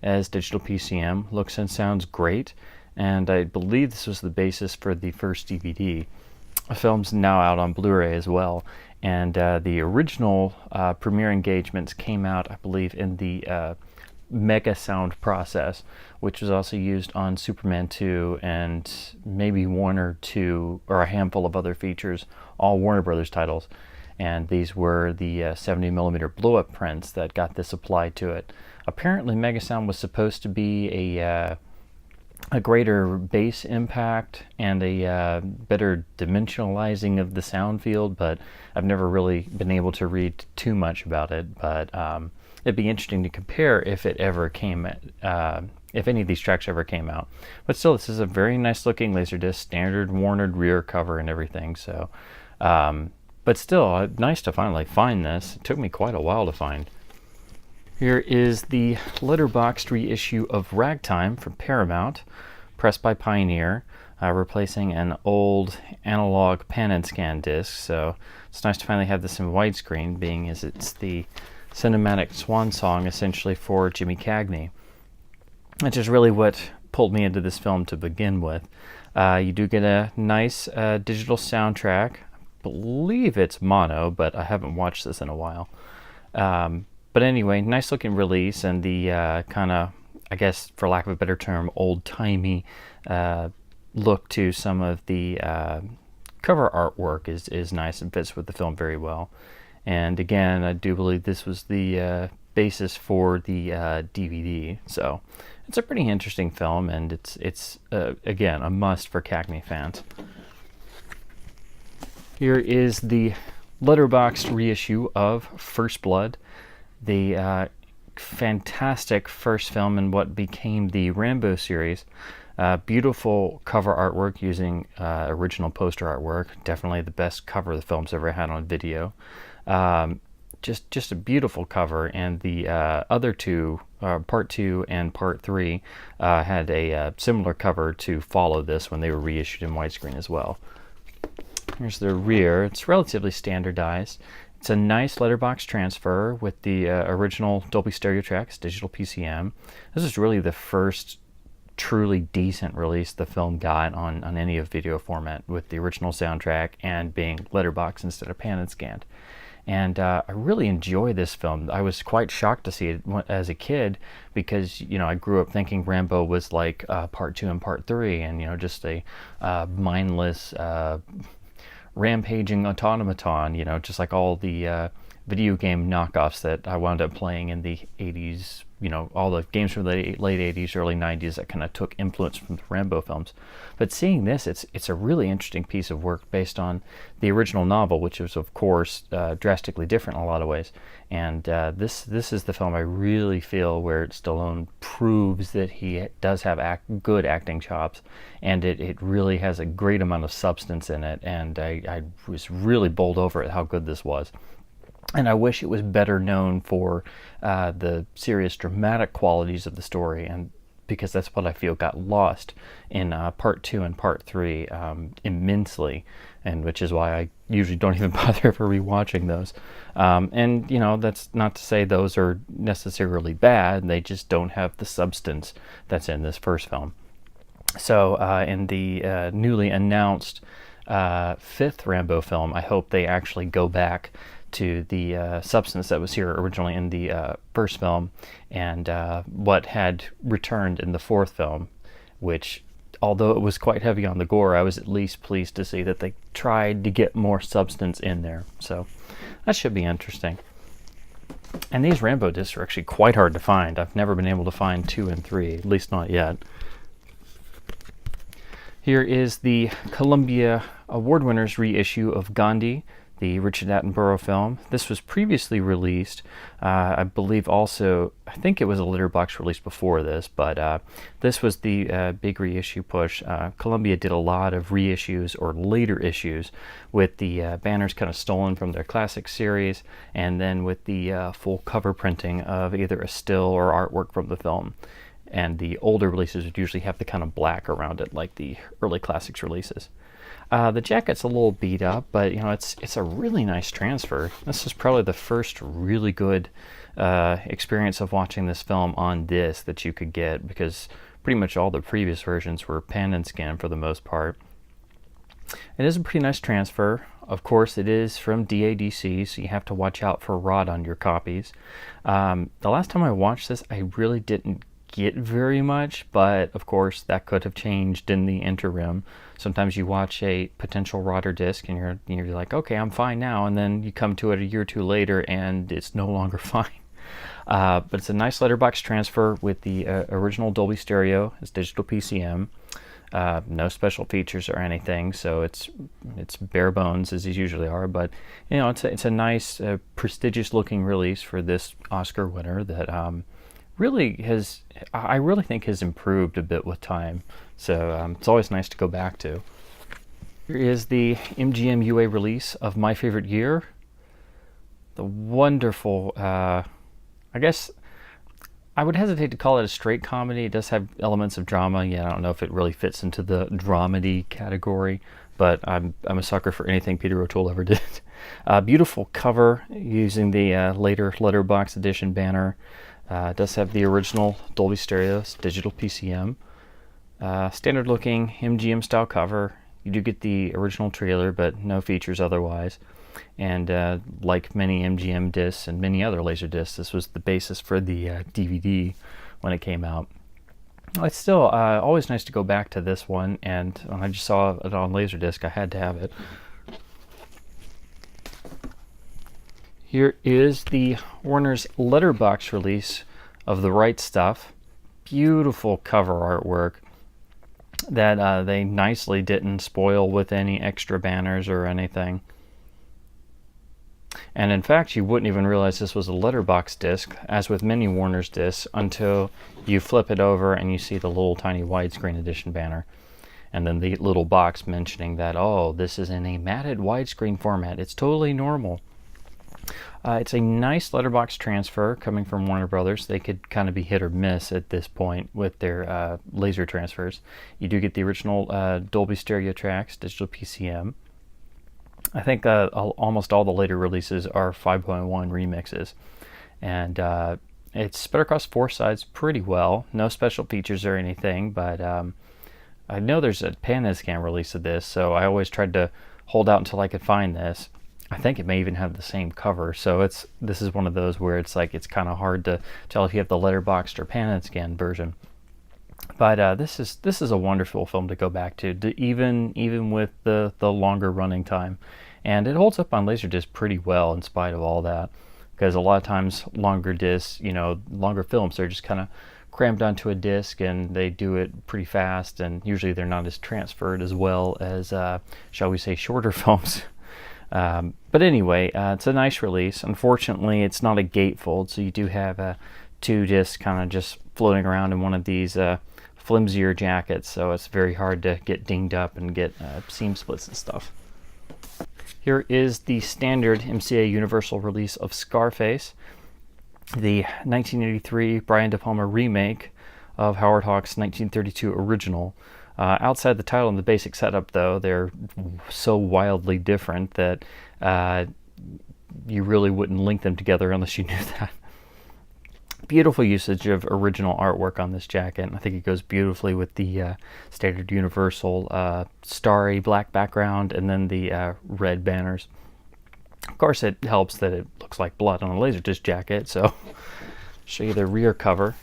as digital PCM. Looks and sounds great, and I believe this was the basis for the first DVD. The film's now out on Blu-ray as well, and the original premiere engagements came out, I believe, in the Mega Sound process, which was also used on Superman 2 and maybe one or two or a handful of other features, all Warner Brothers titles. And these were the 70mm blow-up prints that got this applied to it. Apparently Mega Sound was supposed to be a greater bass impact and a better dimensionalizing of the sound field, but I've never really been able to read too much about it. But it'd be interesting to compare if it ever came, if any of these tracks ever came out. But still, this is a very nice looking Laserdisc, standard Warner rear cover and everything. So, but still, nice to finally find this. It took me quite a while to find. Here is the letterboxed reissue of Ragtime from Paramount, pressed by Pioneer, replacing an old analog pan and scan disc. So it's nice to finally have this in widescreen, being as it's the cinematic swan song essentially for Jimmy Cagney, which is really what pulled me into this film to begin with. You do get a nice digital soundtrack. I believe it's mono, but I haven't watched this in a while. But anyway, nice looking release, and the kind of, I guess for lack of a better term, old-timey look to some of the cover artwork is nice and fits with the film very well. And again, I do believe this was the basis for the DVD. So it's a pretty interesting film, and it's again, a must for Cagney fans. Here is the letterboxed reissue of First Blood, the fantastic first film in what became the Rambo series. Beautiful cover artwork using original poster artwork. Definitely the best cover the film's ever had on video. Just a beautiful cover, and the other two, part 2 and part 3, had a similar cover to follow this when they were reissued in widescreen as well. Here's the rear. It's relatively standardized. It's a nice letterbox transfer with the original Dolby Stereo tracks, digital PCM. This is really the first truly decent release the film got on any of video format, with the original soundtrack and being letterbox instead of pan and scanned. And I really enjoy this film. I was quite shocked to see it as a kid, because I grew up thinking Rambo was like part 2 and part 3, and just a mindless rampaging automaton, just like all the video game knockoffs that I wound up playing in the 80s, all the games from the late 80s, early 90s that kind of took influence from the Rambo films. But seeing this, it's a really interesting piece of work based on the original novel, which was, of course, drastically different in a lot of ways. And this is the film I really feel where Stallone proves that he does have good acting chops, and it really has a great amount of substance in it, and I was really bowled over at how good this was. And I wish it was better known for the serious dramatic qualities of the story, and because that's what I feel got lost in part 2 and part 3 immensely, and which is why I usually don't even bother ever rewatching those. And that's not to say those are necessarily bad. They just don't have the substance that's in this first film. So in the newly announced 5th Rambo film, I hope they actually go back to the substance that was here originally in the first film, and what had returned in the 4th film, which, although it was quite heavy on the gore, I was at least pleased to see that they tried to get more substance in there. So that should be interesting. And these Rambo discs are actually quite hard to find. I've never been able to find 2 and 3, at least not yet. Here is the Columbia Award winners reissue of Gandhi, the Richard Attenborough film. This was previously released, I believe also, I think it was a letterbox release before this, but this was the big reissue push. Columbia did a lot of reissues or later issues with the banners kind of stolen from their classic series, and then with the full cover printing of either a still or artwork from the film. And the older releases would usually have the kind of black around it, like the early classics releases. The jacket's a little beat up, but it's a really nice transfer. This is probably the first really good experience of watching this film on disc that you could get, because pretty much all the previous versions were pan and scan for the most part. It is a pretty nice transfer. Of course, it is from DADC, so you have to watch out for rot on your copies. The last time I watched this, I really didn't get very much, but of course that could have changed in the interim. Sometimes you watch a potential rotter disc and you're like, okay, I'm fine now, and then you come to it a year or two later and it's no longer fine. But it's a nice letterbox transfer with the original Dolby Stereo. It's digital PCM, no special features or anything, so it's bare bones as these usually are. But it's a nice, prestigious looking release for this Oscar winner that I really think has improved a bit with time. So it's always nice to go back to. Here is the MGM UA release of My Favorite Year. The wonderful, I guess I would hesitate to call it a straight comedy. It does have elements of drama. Yeah, I don't know if it really fits into the dramedy category, but I'm a sucker for anything Peter O'Toole ever did. Beautiful cover using the later letterbox edition banner. It does have the original Dolby Stereos, digital PCM. Standard looking MGM style cover. You do get the original trailer, but no features otherwise. And like many MGM discs and many other laser discs, this was the basis for the DVD when it came out. It's still always nice to go back to this one, and when I just saw it on Laserdisc, I had to have it. Here is the Warner's letterbox release of The Right Stuff. Beautiful cover artwork that they nicely didn't spoil with any extra banners or anything. And in fact, you wouldn't even realize this was a letterbox disc, as with many Warner's discs, until you flip it over and you see the little tiny widescreen edition banner. And then the little box mentioning that, oh, this is in a matted widescreen format. It's totally normal. It's a nice letterbox transfer coming from Warner Brothers. They could kind of be hit or miss at this point with their laser transfers. You do get the original Dolby Stereo tracks, digital PCM. I think almost all the later releases are 5.1 remixes. And it's spread across 4 sides pretty well. No special features or anything, but I know there's a pan and scan release of this, so I always tried to hold out until I could find this. I think it may even have the same cover, so this is one of those where it's kind of hard to tell if you have the letterboxed or pan and scan version. But this is a wonderful film to go back to even with the longer running time, and it holds up on Laserdisc pretty well in spite of all that, because a lot of times longer discs, longer films, they're just kind of crammed onto a disc and they do it pretty fast, and usually they're not as transferred as well as shall we say shorter films. But anyway, it's a nice release. Unfortunately, it's not a gatefold, so you do have 2 discs kind of just floating around in one of these flimsier jackets, so it's very hard to get dinged up and get seam splits and stuff. Here is the standard MCA Universal release of Scarface, the 1983 Brian De Palma remake of Howard Hawks' 1932 original. Outside the title and the basic setup, though, they're so wildly different that you really wouldn't link them together unless you knew that. Beautiful usage of original artwork on this jacket. I think it goes beautifully with the standard Universal starry black background and then the red banners. Of course, it helps that it looks like blood on a Laserdisc jacket, so show you the rear cover.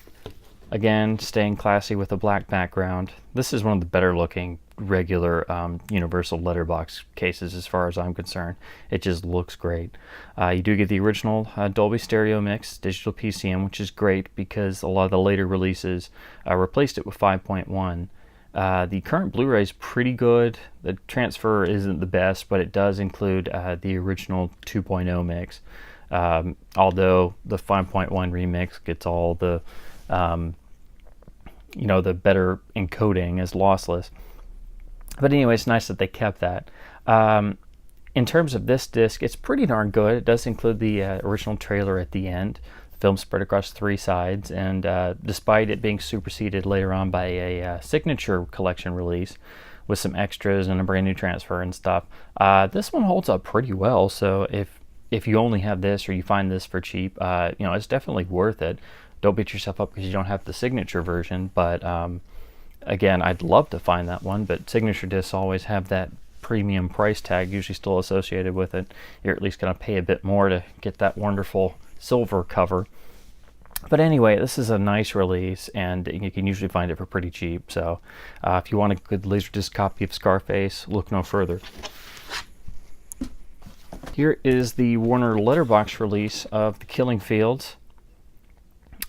Again, staying classy with a black background. This is one of the better looking regular universal letterbox cases as far as I'm concerned. It just looks great. You do get the original Dolby Stereo mix, digital PCM, which is great because a lot of the later releases replaced it with 5.1. The current Blu-ray is pretty good. The transfer isn't the best, but it does include the original 2.0 mix. Although the 5.1 remix gets all the the better encoding as lossless. But anyway, it's nice that they kept that. In terms of this disc, it's pretty darn good. It does include the original trailer at the end. The film spread across 3 sides, and despite it being superseded later on by a signature collection release with some extras and a brand new transfer and stuff, this one holds up pretty well. So if you only have this or you find this for cheap, it's definitely worth it. Don't beat yourself up because you don't have the signature version, but again, I'd love to find that one, but signature discs always have that premium price tag usually still associated with it. You're at least going to pay a bit more to get that wonderful silver cover. But anyway, this is a nice release, and you can usually find it for pretty cheap. So if you want a good Laserdisc copy of Scarface, look no further. Here is the Warner Letterbox release of The Killing Fields.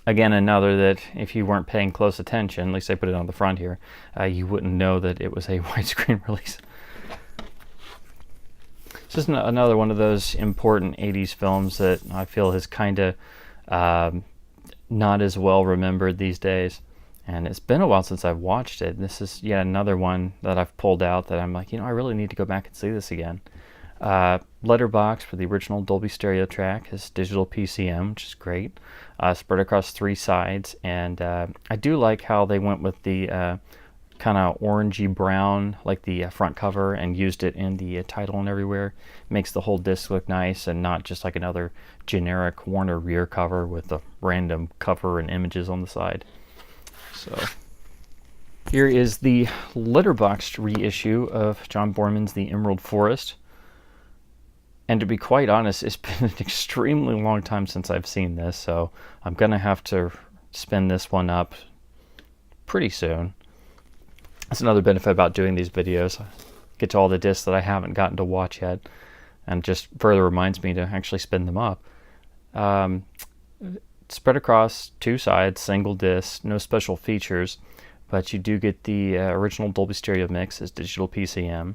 Again, another that if you weren't paying close attention, at least I put it on the front here, you wouldn't know that it was a widescreen release. It's just another one of those important 80s films that I feel is kind of not as well remembered these days. And it's been a while since I've watched it. This is yet another one that I've pulled out that I'm like, I really need to go back and see this again. Letterbox for the original Dolby Stereo track is digital PCM, which is great. Spread across 3 sides, and I do like how they went with the kind of orangey brown, like the front cover, and used it in the title and everywhere. Makes the whole disc look nice and not just like another generic Warner rear cover with a random cover and images on the side. So here is the letterboxed reissue of John Borman's The Emerald Forest. And to be quite honest, it's been an extremely long time since I've seen this, so I'm going to have to spin this one up pretty soon. That's another benefit about doing these videos. I get to all the discs that I haven't gotten to watch yet, and just further reminds me to actually spin them up. Spread across 2 sides, single disc, no special features, but you do get the original Dolby Stereo mix as digital PCM.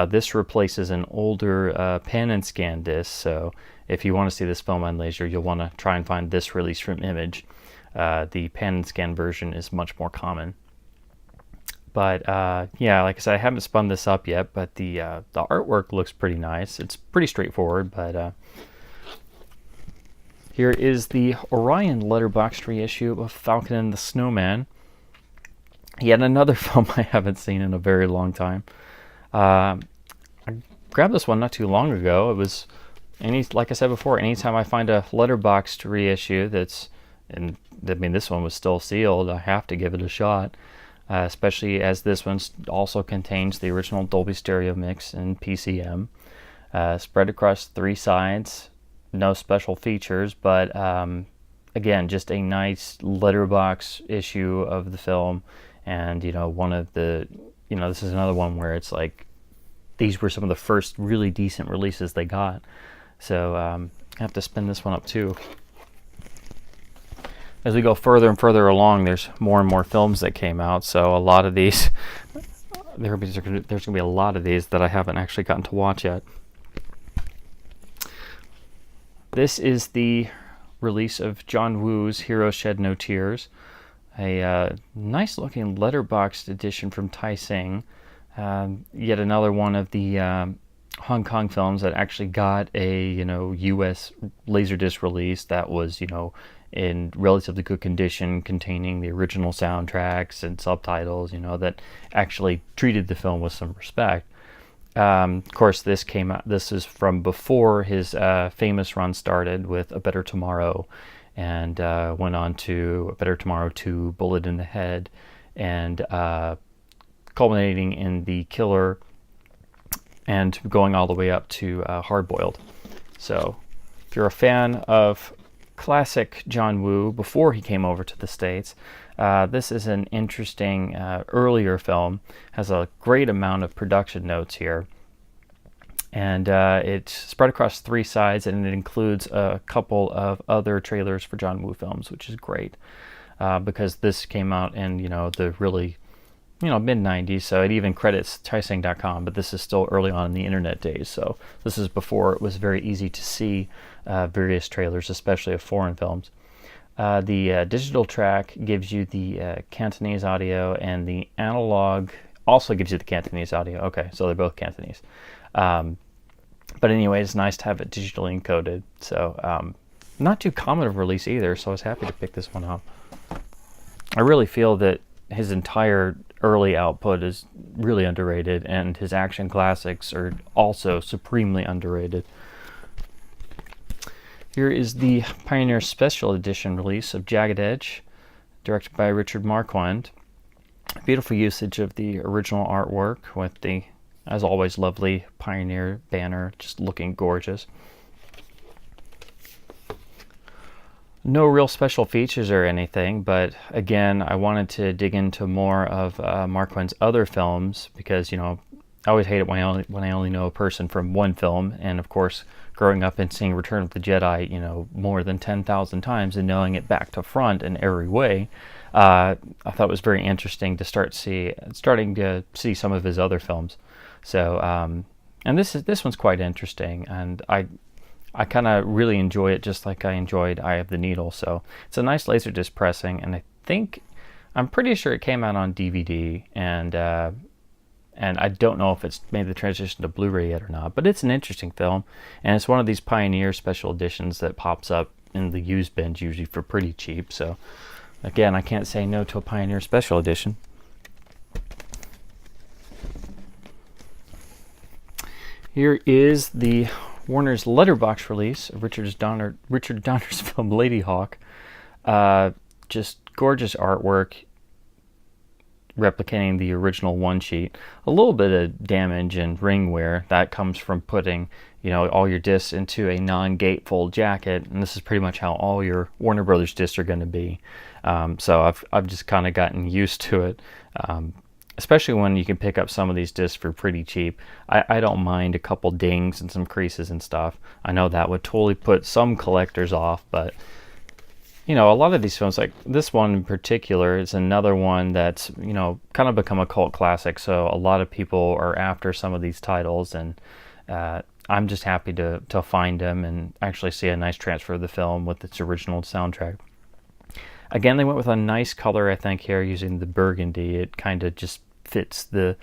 This replaces an older pan and scan disc, so if you want to see this film on laser, you'll want to try and find this release from Image. The pan and scan version is much more common. But yeah, like I said, I haven't spun this up yet, but the artwork looks pretty nice. It's pretty straightforward, but here is the Orion letterboxed reissue of Falcon and the Snowman. Yet another film I haven't seen in a very long time. I grabbed this one not too long ago. It was, like I said before, anytime I find a letterboxed reissue this one was still sealed, I have to give it a shot. Especially as this one also contains the original Dolby Stereo mix and PCM. Spread across 3 sides, no special features, but again, just a nice letterbox issue of the film. And one of the this is another one where it's like these were some of the first really decent releases they got, so I have to spin this one up too. As we go further and further along, there's more and more films that came out, so a lot of these there's going to be a lot of these that I haven't actually gotten to watch yet. This is the release of John Woo's Heroes Shed No Tears. A nice looking letterboxed edition from Tai Sing. Yet another one of the Hong Kong films that actually got a US Laserdisc release that was in relatively good condition, containing the original soundtracks and subtitles, that actually treated the film with some respect. Of course, this came out. This is from before his famous run started with A Better Tomorrow, and went on to A Better Tomorrow 2, Bullet in the Head, and culminating in The Killer, and going all the way up to Hard Boiled. So if you're a fan of classic John Woo before he came over to the States. This is an interesting earlier film, has a great amount of production notes here. And it's spread across 3 sides, and it includes a couple of other trailers for John Woo films, which is great because this came out in the really mid-90s, so it even credits Tysing.com, but this is still early on in the internet days, so this is before it was very easy to see various trailers, especially of foreign films. The digital track gives you the Cantonese audio, and the analog also gives you the Cantonese audio. Okay, so they're both Cantonese. But anyway, it's nice to have it digitally encoded. So not too common of release either, so I was happy to pick this one up. I really feel that his entire early output is really underrated, and his action classics are also supremely underrated. Here is the Pioneer Special Edition release of Jagged Edge, directed by Richard Marquand. Beautiful usage of the original artwork with the, as always, lovely Pioneer banner, just looking gorgeous. No real special features or anything, but again, I wanted to dig into more of Marquand's other films because, I always hate it when I only know a person from one film, and of course, growing up and seeing Return of the Jedi, more than 10,000 times and knowing it back to front in every way, I thought it was very interesting to starting to see some of his other films. So, and this one's quite interesting, and I kind of really enjoy it just like I enjoyed Eye of the Needle. So it's a nice Laserdisc pressing, and I'm pretty sure it came out on DVD, and I don't know if it's made the transition to Blu-ray yet or not, but it's an interesting film, and it's one of these Pioneer special editions that pops up in the used bins usually for pretty cheap. So again, I can't say no to a Pioneer special edition. Here is the Warner's letterbox release of Richard Donner's film Lady Hawk. Just gorgeous artwork replicating the original one sheet. A little bit of damage and ring wear that comes from putting all your discs into a non-gatefold jacket, and this is pretty much how all your Warner Brothers discs are going to be. So I've just kind of gotten used to it. Especially when you can pick up some of these discs for pretty cheap. I don't mind a couple dings and some creases and stuff. I know that would totally put some collectors off, but a lot of these films, like this one in particular, is another one that's kind of become a cult classic. So a lot of people are after some of these titles, and I'm just happy to find them and actually see a nice transfer of the film with its original soundtrack. Again, they went with a nice color, I think, here using the burgundy. It kind of just fits the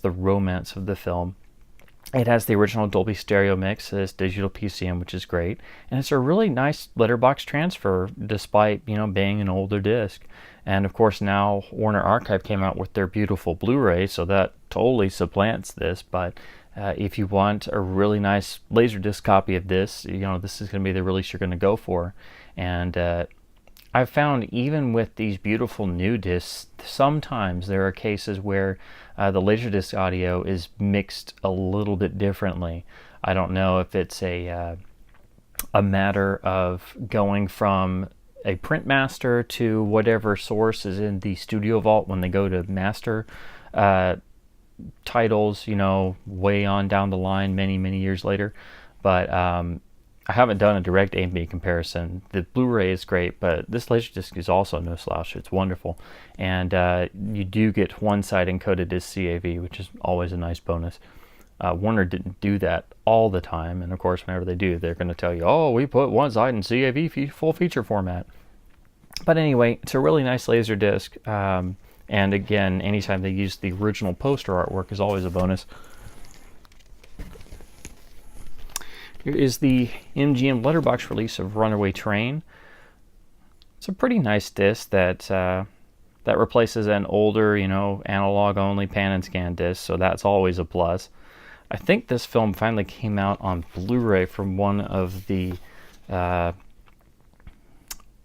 romance of the film. It has the original Dolby Stereo mix, this digital PCM, which is great, and it's a really nice letterbox transfer despite being an older disc. And of course, now Warner Archive came out with their beautiful Blu-ray, so that totally supplants this. But if you want a really nice Laserdisc copy of this, this is going to be the release you're going to go for. And I've found even with these beautiful new discs, sometimes there are cases where the Laserdisc audio is mixed a little bit differently. I don't know if it's a matter of going from a print master to whatever source is in the studio vault when they go to master titles, way on down the line many years later. But I haven't done a direct A&B comparison. The Blu-ray is great, but this Laserdisc is also no slouch. It's wonderful. And you do get one side encoded as CAV, which is always a nice bonus. Warner didn't do that all the time, and of course, whenever they do, they're going to tell you, oh, we put one side in CAV full feature format. But anyway, it's a really nice Laserdisc. And again, anytime they use the original poster artwork is always a bonus. Here is the MGM letterbox release of Runaway Train. It's a pretty nice disc that replaces an older, analog-only pan and scan disc, so that's always a plus. I think this film finally came out on Blu-ray from one of the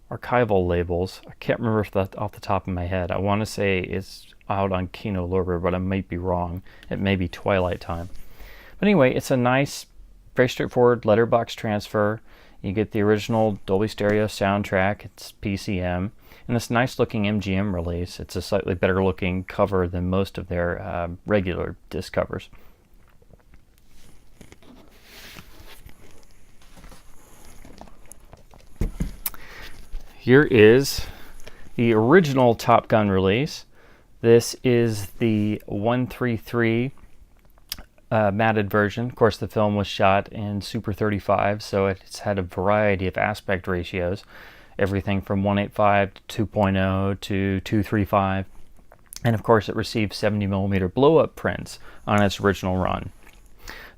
archival labels. I can't remember if that's off the top of my head. I want to say it's out on Kino Lorber, but I might be wrong. It may be Twilight Time. But anyway, it's a nice, very straightforward letterbox transfer. You get the original Dolby Stereo soundtrack. It's PCM. And this nice looking MGM release. It's a slightly better looking cover than most of their regular disc covers. Here is the original Top Gun release. This is the 133 matted version. Of course, the film was shot in Super 35, so it's had a variety of aspect ratios, everything from 185 to 2.0 to 235. And of course, it received 70mm blow-up prints on its original run.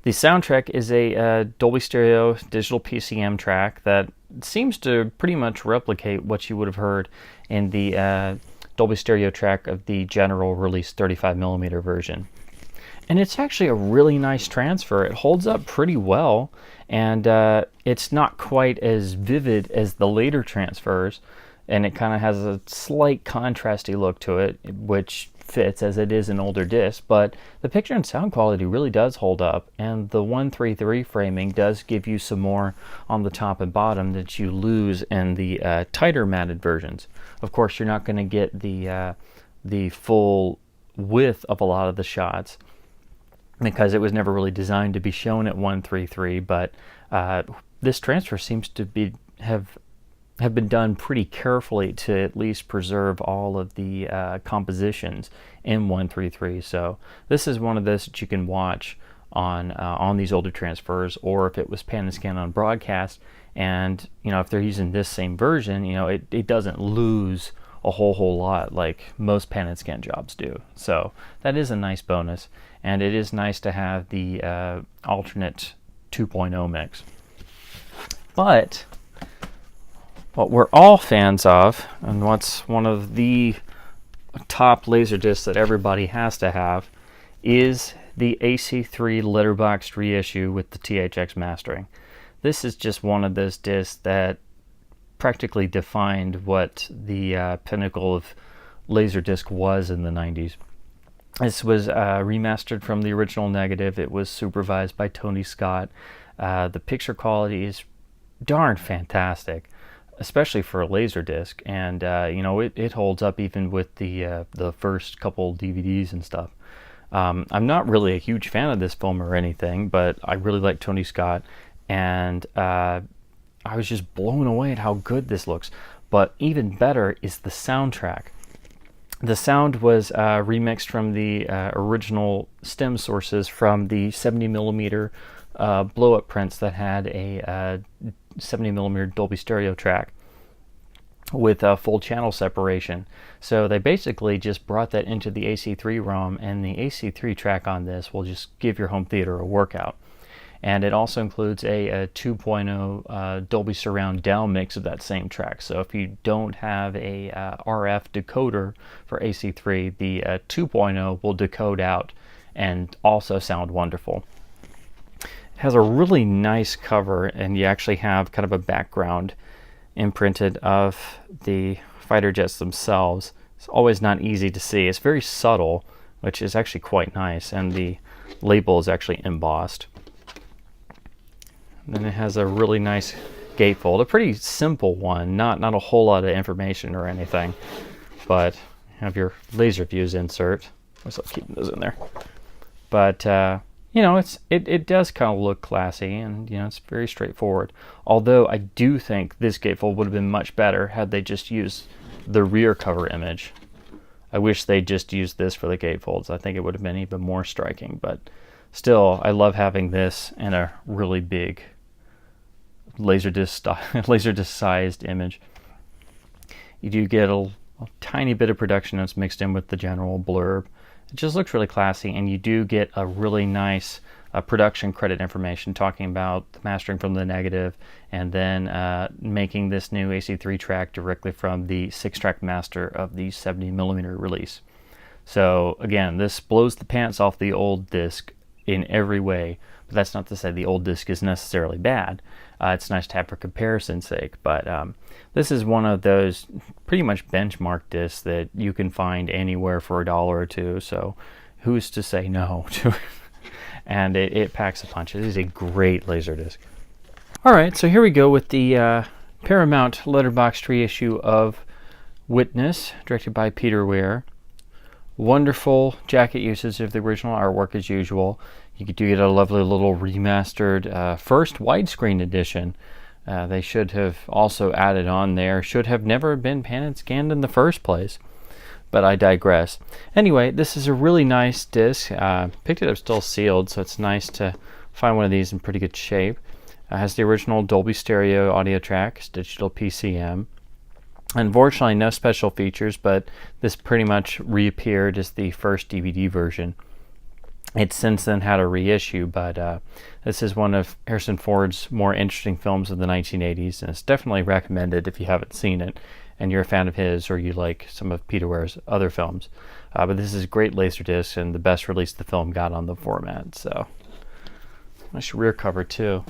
The soundtrack is a Dolby Stereo digital PCM track that seems to pretty much replicate what you would have heard in the Dolby Stereo track of the general release 35mm version. And it's actually a really nice transfer. It holds up pretty well, and it's not quite as vivid as the later transfers, and it kind of has a slight contrasty look to it, which fits as it is an older disc, but the picture and sound quality really does hold up, and the 133 framing does give you some more on the top and bottom that you lose in the tighter matted versions. Of course, you're not going to get the full width of a lot of the shots because it was never really designed to be shown at 133, but this transfer seems to have been done pretty carefully to at least preserve all of the compositions in 133. So this is one of those that you can watch on these older transfers, or if it was pan and scan on broadcast, and if they're using this same version, it doesn't lose a whole lot like most pan and scan jobs do. So that is a nice bonus, and it is nice to have the alternate 2.0 mix. But what we're all fans of, and what's one of the top Laserdiscs that everybody has to have, is the AC3 letterboxed reissue with the THX mastering. This is just one of those discs that practically defined what the pinnacle of Laserdisc was in the 90s. This was remastered from the original negative. It was supervised by Tony Scott. The picture quality is darn fantastic, especially for a Laserdisc, and it holds up even with the first couple DVDs and stuff. I'm not really a huge fan of this film or anything, but I really like Tony Scott, and I was just blown away at how good this looks. But even better is the soundtrack. The sound was remixed from the original stem sources from the 70mm blow-up prints that had a 70mm Dolby Stereo track with full channel separation. So they basically just brought that into the AC3 ROM, and the AC3 track on this will just give your home theater a workout. And it also includes a 2.0 Dolby Surround down mix of that same track. So if you don't have a RF decoder for AC3, the 2.0 will decode out and also sound wonderful. It has a really nice cover, and you actually have kind of a background imprinted of the fighter jets themselves. It's always not easy to see. It's very subtle, which is actually quite nice, and the label is actually embossed. Then it has a really nice gatefold, a pretty simple one, not a whole lot of information or anything, but you have your laser views insert. I'll keep those in there. But it does kind of look classy, and it's very straightforward. Although I do think this gatefold would have been much better had they just used the rear cover image. I wish they just used this for the gatefolds. I think it would have been even more striking, but still, I love having this and a really big Laserdisc sized image. You do get a tiny bit of production notes mixed in with the general blurb. It just looks really classy, and you do get a really nice production credit information talking about the mastering from the negative, and then making this new AC3 track directly from the 6-track master of the 70mm release. So again, this blows the pants off the old disc in every way, but that's not to say the old disc is necessarily bad. It's nice to have for comparison's sake, but this is one of those pretty much benchmark discs that you can find anywhere for $1 or $2, so who's to say no to it? And it packs a punch. It is a great Laserdisc. All right, so here we go with the Paramount letterboxd reissue of Witness, directed by Peter Weir. Wonderful jacket usage of the original artwork as usual. You do get a lovely little remastered first widescreen edition. They should have also added on there. Should have never been pan and scanned in the first place. But I digress. Anyway, this is a really nice disc. Picked it up still sealed, so it's nice to find one of these in pretty good shape. Has the original Dolby Stereo audio tracks, digital PCM. Unfortunately, no special features, but this pretty much reappeared as the first DVD version. It's since then had a reissue, but this is one of Harrison Ford's more interesting films of the 1980s, and it's definitely recommended if you haven't seen it and you're a fan of his or you like some of Peter Weir's other films. But this is a great Laserdisc and the best release the film got on the format. So nice rear cover too.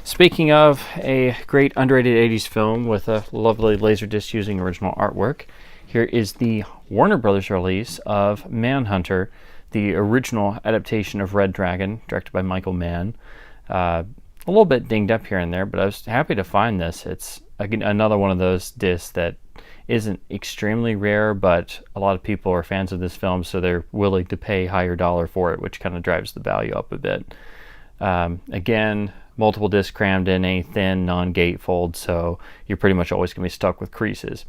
Speaking of a great underrated 80s film with a lovely Laserdisc using original artwork, here is the Warner Brothers release of Manhunter, the original adaptation of Red Dragon, directed by Michael Mann. A little bit dinged up here and there, but I was happy to find this. It's another one of those discs that isn't extremely rare, but a lot of people are fans of this film, so they're willing to pay higher dollar for it, which kind of drives the value up a bit. Again, multiple discs crammed in a thin non-gatefold, so you're pretty much always going to be stuck with creases.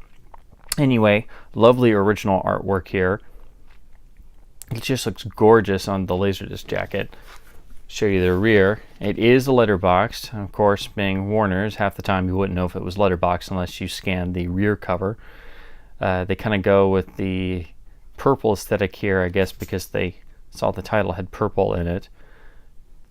Anyway, lovely original artwork here. It just looks gorgeous on the Laserdisc jacket. Show you the rear. It is a letterboxd. Of course, being Warner's, half the time you wouldn't know if it was letterboxd unless you scanned the rear cover. They kind of go with the purple aesthetic here, I guess, because they saw the title had purple in it.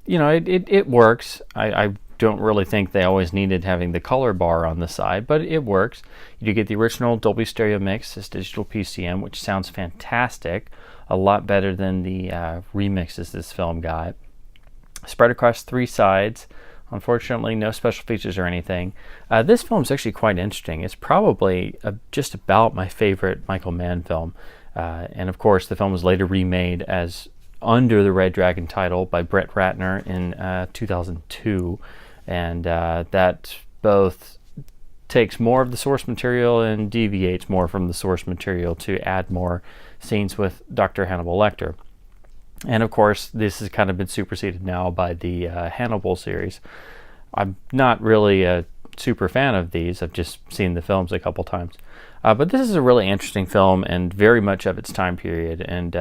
You know, it works. I don't really think they always needed having the color bar on the side, but it works. You do get the original Dolby Stereo mix, this digital PCM, which sounds fantastic. A lot better than the remixes this film got. Spread across 3 sides. Unfortunately, no special features or anything. This film is actually quite interesting. It's probably just about my favorite Michael Mann film. And of course, the film was later remade as under the Red Dragon title by Brett Ratner in 2002. And that both takes more of the source material and deviates more from the source material to add more scenes with Dr. Hannibal Lecter. And of course, this has kind of been superseded now by the Hannibal series. I'm not really a super fan of these. I've just seen the films a couple times. But this is a really interesting film and very much of its time period. And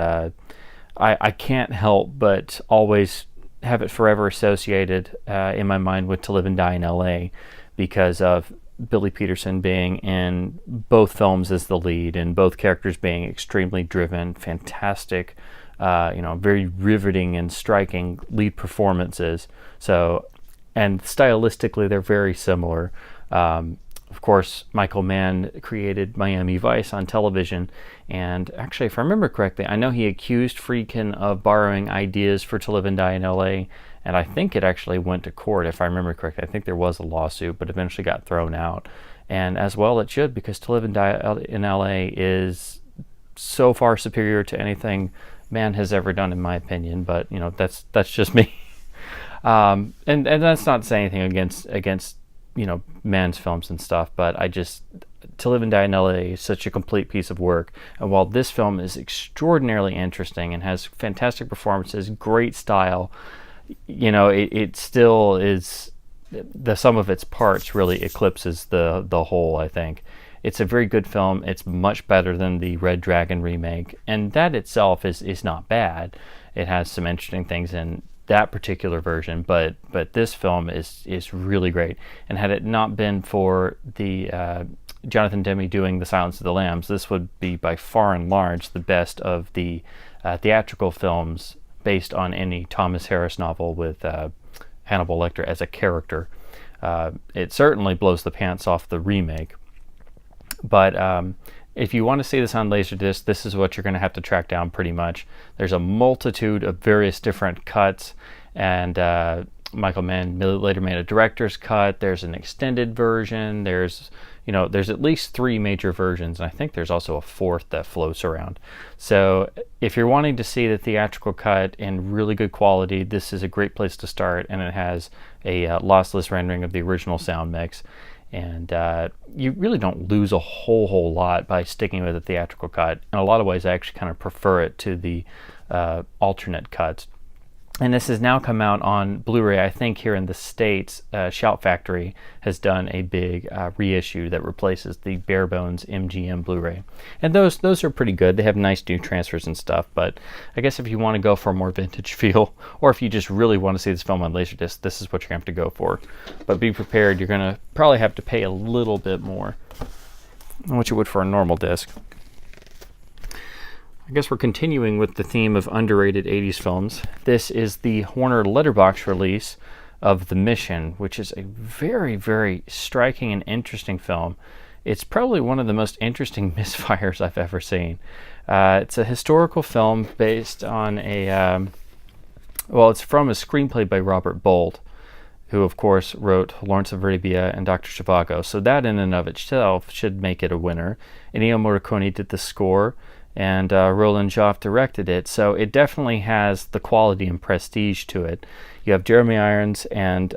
I can't help but always have it forever associated in my mind with To Live and Die in L.A. because of Billy Peterson being in both films as the lead and both characters being extremely driven, fantastic, very riveting and striking lead performances. So, and stylistically, they're very similar. Of course, Michael Mann created Miami Vice on television, and actually, if I remember correctly, I know he accused Friedkin of borrowing ideas for To Live and Die in L.A., and I think it actually went to court, if I remember correctly. I think there was a lawsuit, but eventually got thrown out. And as well it should, because To Live and Die in L.A. is so far superior to anything Mann has ever done, in my opinion, but, that's just me. And that's not saying anything against Mann's films and stuff, but To Live and Die in L.A. is such a complete piece of work. And while this film is extraordinarily interesting and has fantastic performances, great style, it still is, the sum of its parts really eclipses the whole, I think. It's a very good film. It's much better than the Red Dragon remake, and that itself is not bad. It has some interesting things in that particular version, but this film is really great. And had it not been for the Jonathan Demme doing The Silence of the Lambs, this would be by far and large the best of the theatrical films based on any Thomas Harris novel with Hannibal Lecter as a character. It certainly blows the pants off the remake. But if you want to see this on Laserdisc, this is what you're going to have to track down pretty much. There's a multitude of various different cuts, and Michael Mann later made a director's cut. There's an extended version. There's at least 3 major versions, and I think there's also a 4th that floats around. So if you're wanting to see the theatrical cut in really good quality, this is a great place to start, and it has a lossless rendering of the original sound mix. And you really don't lose a whole lot by sticking with the theatrical cut. In a lot of ways, I actually kind of prefer it to the alternate cuts. And this has now come out on Blu-ray. I think here in the States, Shout Factory has done a big reissue that replaces the bare bones MGM Blu-ray. And those are pretty good. They have nice new transfers and stuff. But I guess if you want to go for a more vintage feel, or if you just really want to see this film on Laserdisc, this is what you're going to have to go for. But be prepared. You're going to probably have to pay a little bit more than what you would for a normal disc. I guess we're continuing with the theme of underrated 80s films. This is the Warner Letterbox release of The Mission, which is a very, very striking and interesting film. It's probably one of the most interesting misfires I've ever seen. It's a historical film based on it's from a screenplay by Robert Bolt, who of course wrote Lawrence of Arabia and Dr. Zhivago. So that in and of itself should make it a winner. Ennio Morricone did the score, and Roland Joff directed it, so it definitely has the quality and prestige to it. You have Jeremy Irons and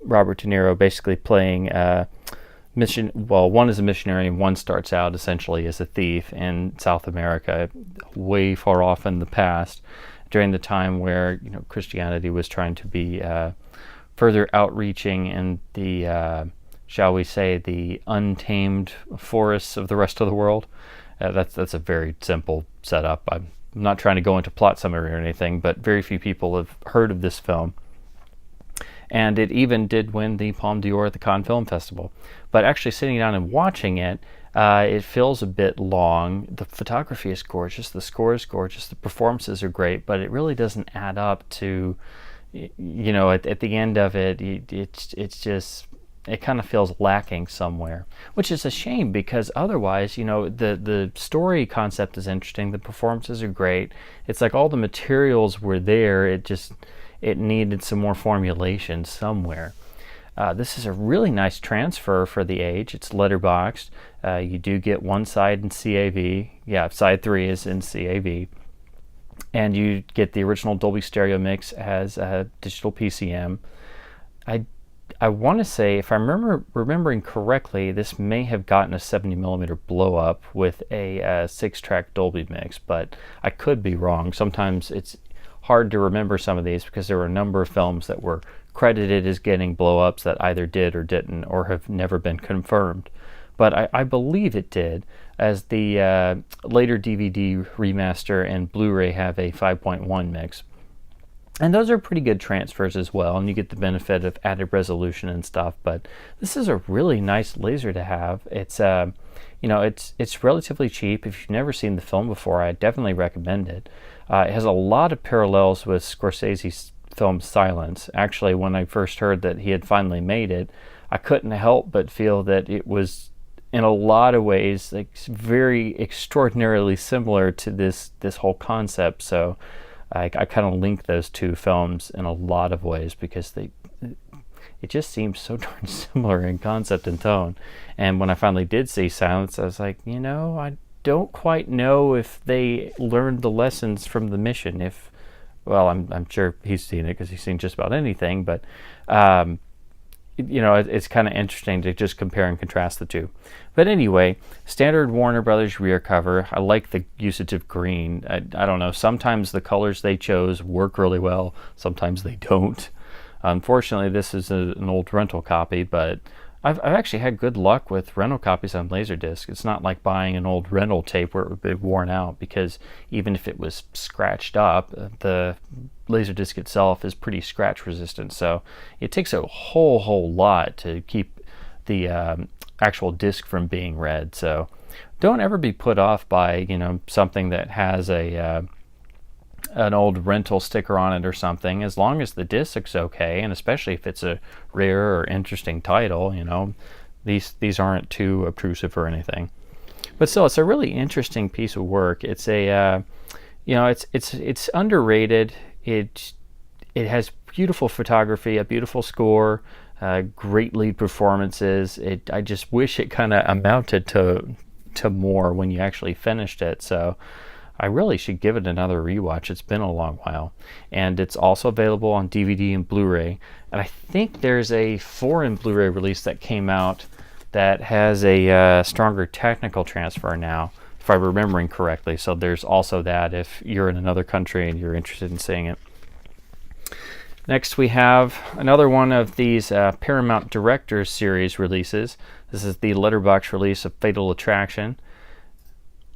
Robert De Niro basically playing mission. Well, one is a missionary, and one starts out essentially as a thief in South America, way far off in the past, during the time where Christianity was trying to be further outreaching in the shall we say the untamed forests of the rest of the world. That's a very simple setup. I'm not trying to go into plot summary or anything, but very few people have heard of this film. And it even did win the Palme d'Or at the Cannes Film Festival. But actually sitting down and watching it, it feels a bit long. The photography is gorgeous, the score is gorgeous, the performances are great, but it really doesn't add up to, at the end of it, it's just... it kind of feels lacking somewhere, which is a shame because otherwise, the story concept is interesting. The performances are great. It's like all the materials were there. It needed some more formulation somewhere. This is a really nice transfer for the age. It's letterboxed. You do get one side in CAV. Yeah, side 3 is in CAV. And you get the original Dolby Stereo mix as a digital PCM. I want to say, if I'm remembering correctly, this may have gotten a 70mm blow up with a 6-track Dolby mix, but I could be wrong. Sometimes it's hard to remember some of these because there were a number of films that were credited as getting blow ups that either did or didn't or have never been confirmed. But I believe it did, as the later DVD remaster and Blu-ray have a 5.1 mix. And those are pretty good transfers as well, and you get the benefit of added resolution and stuff. But this is a really nice laser to have. It's it's relatively cheap. If you've never seen the film before, I definitely recommend it. It has a lot of parallels with Scorsese's film Silence. Actually, when I first heard that he had finally made it, I couldn't help but feel that it was, in a lot of ways, like very extraordinarily similar to this whole concept. So I kind of link those two films in a lot of ways because it just seems so darn similar in concept and tone. And when I finally did see Silence, I was like, I don't quite know if they learned the lessons from The Mission. I'm sure he's seen it because he's seen just about anything, but it's kind of interesting to just compare and contrast the two. But anyway, standard Warner Brothers rear cover. I like the usage of green. I don't know, sometimes the colors they chose work really well, sometimes they don't. Unfortunately, this is an old rental copy, but I've actually had good luck with rental copies on Laserdisc. It's not like buying an old rental tape where it would be worn out, because even if it was scratched up, the Laserdisc itself is pretty scratch resistant. So it takes a whole lot to keep the actual disc from being read. So don't ever be put off by something that has an old rental sticker on it or something, as long as the disc's okay, and especially if it's a rare or interesting title. These aren't too obtrusive or anything. But still, it's a really interesting piece of work. It's it's underrated. It has beautiful photography, a beautiful score, great lead performances. I just wish it kind of amounted to more when you actually finished it. So I really should give it another rewatch. It's been a long while. And it's also available on DVD and Blu-ray. And I think there's a foreign Blu-ray release that came out that has a stronger technical transfer now, if I'm remembering correctly. So there's also that if you're in another country and you're interested in seeing it. Next we have another one of these Paramount Directors Series releases. This is the letterbox release of Fatal Attraction,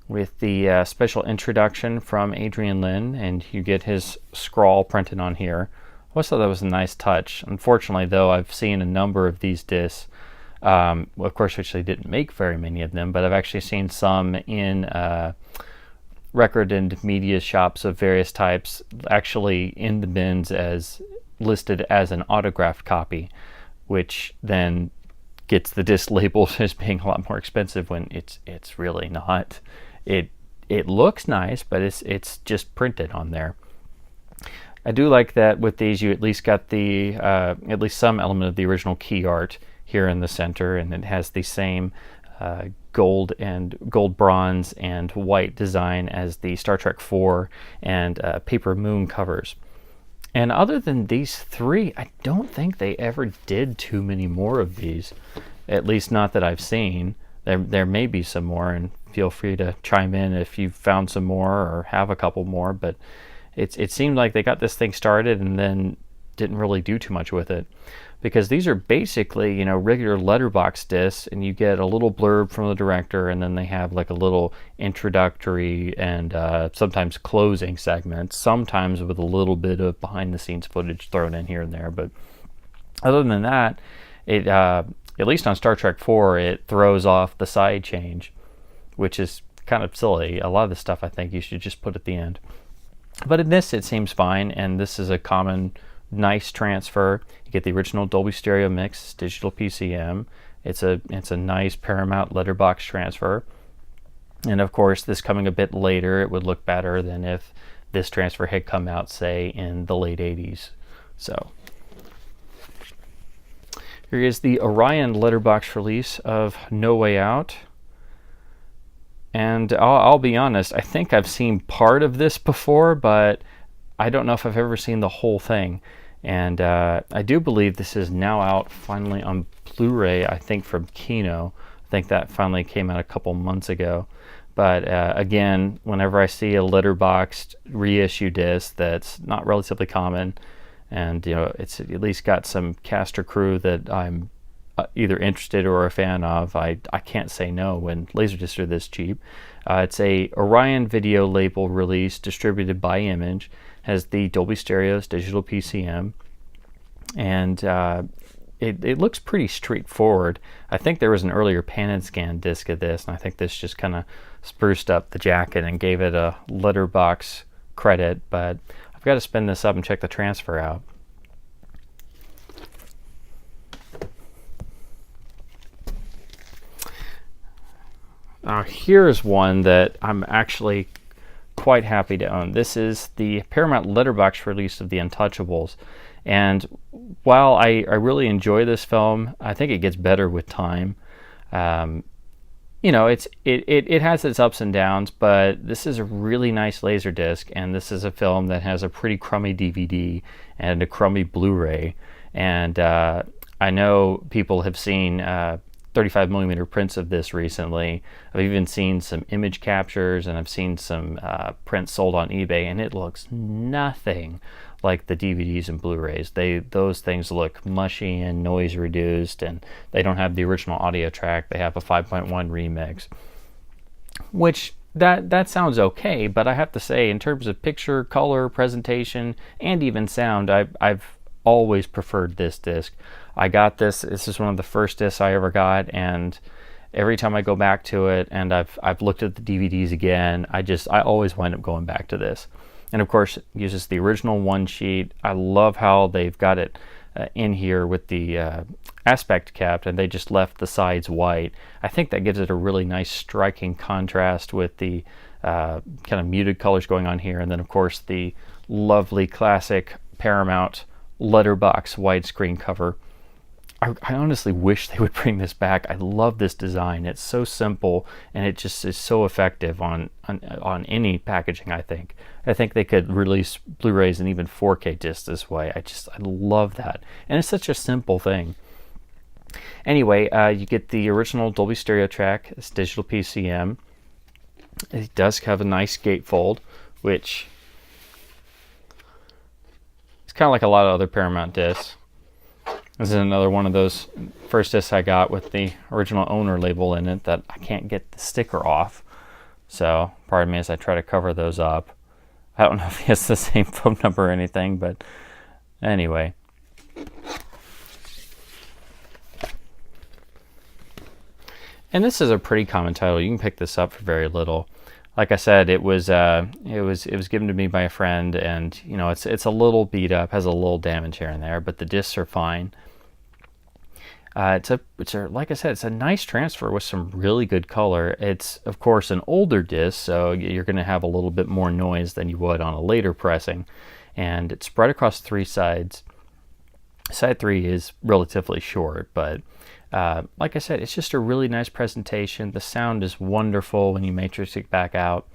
with the special introduction from Adrian Lyne, and you get his scrawl printed on here. I always thought that was a nice touch. Unfortunately, though, I've seen a number of these discs. Of course, actually didn't make very many of them, but I've actually seen some in record and media shops of various types, actually in the bins as listed as an autographed copy, which then gets the disc labeled as being a lot more expensive when it's really not. It looks nice, but it's just printed on there. I do like that with these you at least got the at least some element of the original key art here in the center, and it has the same gold, bronze, and white design as the Star Trek 4 and Paper Moon covers. And other than these three, I don't think they ever did too many more of these, at least not that I've seen. There may be some more, and feel free to chime in if you've found some more or have a couple more, but it seemed like they got this thing started and then didn't really do too much with it, because these are basically, you know, regular letterbox discs, and you get a little blurb from the director, and then they have like a little introductory and sometimes closing segments, sometimes with a little bit of behind the scenes footage thrown in here and there. But other than that, it at least on Star Trek 4, it throws off the side change, which is kind of silly. A lot of the stuff I think you should just put at the end. But in this, it seems fine, and this is a common, nice transfer. You get the original Dolby Stereo mix, digital PCM. It's a nice Paramount letterbox transfer. And of course, this coming a bit later, it would look better than if this transfer had come out, say, in the late 80s. So here is the Orion letterbox release of No Way Out. And I'll be honest, I think I've seen part of this before, but I don't know if I've ever seen the whole thing. And I do believe this is now out finally on Blu-ray, I think from Kino. I think that finally came out a couple months ago. But again, whenever I see a letterboxed reissue disc that's not relatively common, and you know, it's at least got some cast or crew that I'm either interested or a fan of, I can't say no when Laserdiscs are this cheap. It's a Orion video label release distributed by Image, has the Dolby Stereo's digital PCM, and it looks pretty straightforward. I think there was an earlier pan and scan disc of this, and I think this just kind of spruced up the jacket and gave it a letterbox credit, but I've got to spin this up and check the transfer out. Here's one that I'm actually quite happy to own. This is the Paramount letterbox release of The Untouchables, and while I really enjoy this film, I think it gets better with time. You know, it has its ups and downs, but this is a really nice Laserdisc, and this is a film that has a pretty crummy DVD and a crummy Blu-ray. And I know people have seen 35mm prints of this recently. I've even seen some image captures, and I've seen some prints sold on eBay, and it looks nothing like the DVDs and Blu-rays. Those things look mushy and noise reduced, and they don't have the original audio track. They have a 5.1 remix, which that sounds okay, but I have to say, in terms of picture, color, presentation, and even sound, I've always preferred this disc. I got this is one of the first discs I ever got, and every time I go back to it and I've looked at the DVDs again, I always wind up going back to this. And of course, it uses the original one sheet. I love how they've got it in here with the aspect kept, and they just left the sides white. I think that gives it a really nice striking contrast with the kind of muted colors going on here, and then of course the lovely classic Paramount letterbox widescreen cover. I honestly wish they would bring this back. I love this design. It's so simple, and it just is so effective on any packaging, I think. I think they could release Blu-rays and even 4K discs this way. I love that. And it's such a simple thing. Anyway, you get the original Dolby Stereo track. It's digital PCM. It does have a nice gatefold, which is kind of like a lot of other Paramount discs. This is another one of those first discs I got with the original owner label in it that I can't get the sticker off. So pardon me as I try to cover those up. I don't know if he has the same phone number or anything, but anyway. And this is a pretty common title. You can pick this up for very little. Like I said, it was given to me by a friend, and you know it's a little beat up, has a little damage here and there, but the discs are fine. Like I said, it's a nice transfer with some really good color. It's of course an older disc, so you're going to have a little bit more noise than you would on a later pressing, and it's spread across 3 sides. Side 3 is relatively short, but like I said, it's just a really nice presentation. The sound is wonderful when you matrix it back out.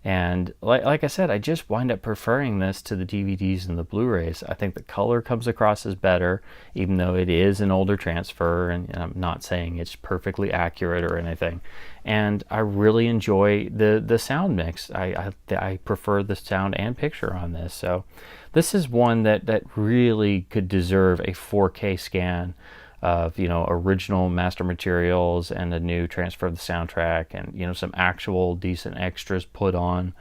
And like I said, I just wind up preferring this to the DVDs and the Blu-rays. I think the color comes across as better, even though it is an older transfer, and I'm not saying it's perfectly accurate or anything. And I really enjoy the sound mix. I prefer the sound and picture on this. So this is one that really could deserve a 4K scan of, you know, original master materials and a new transfer of the soundtrack, and you know, some actual decent extras put on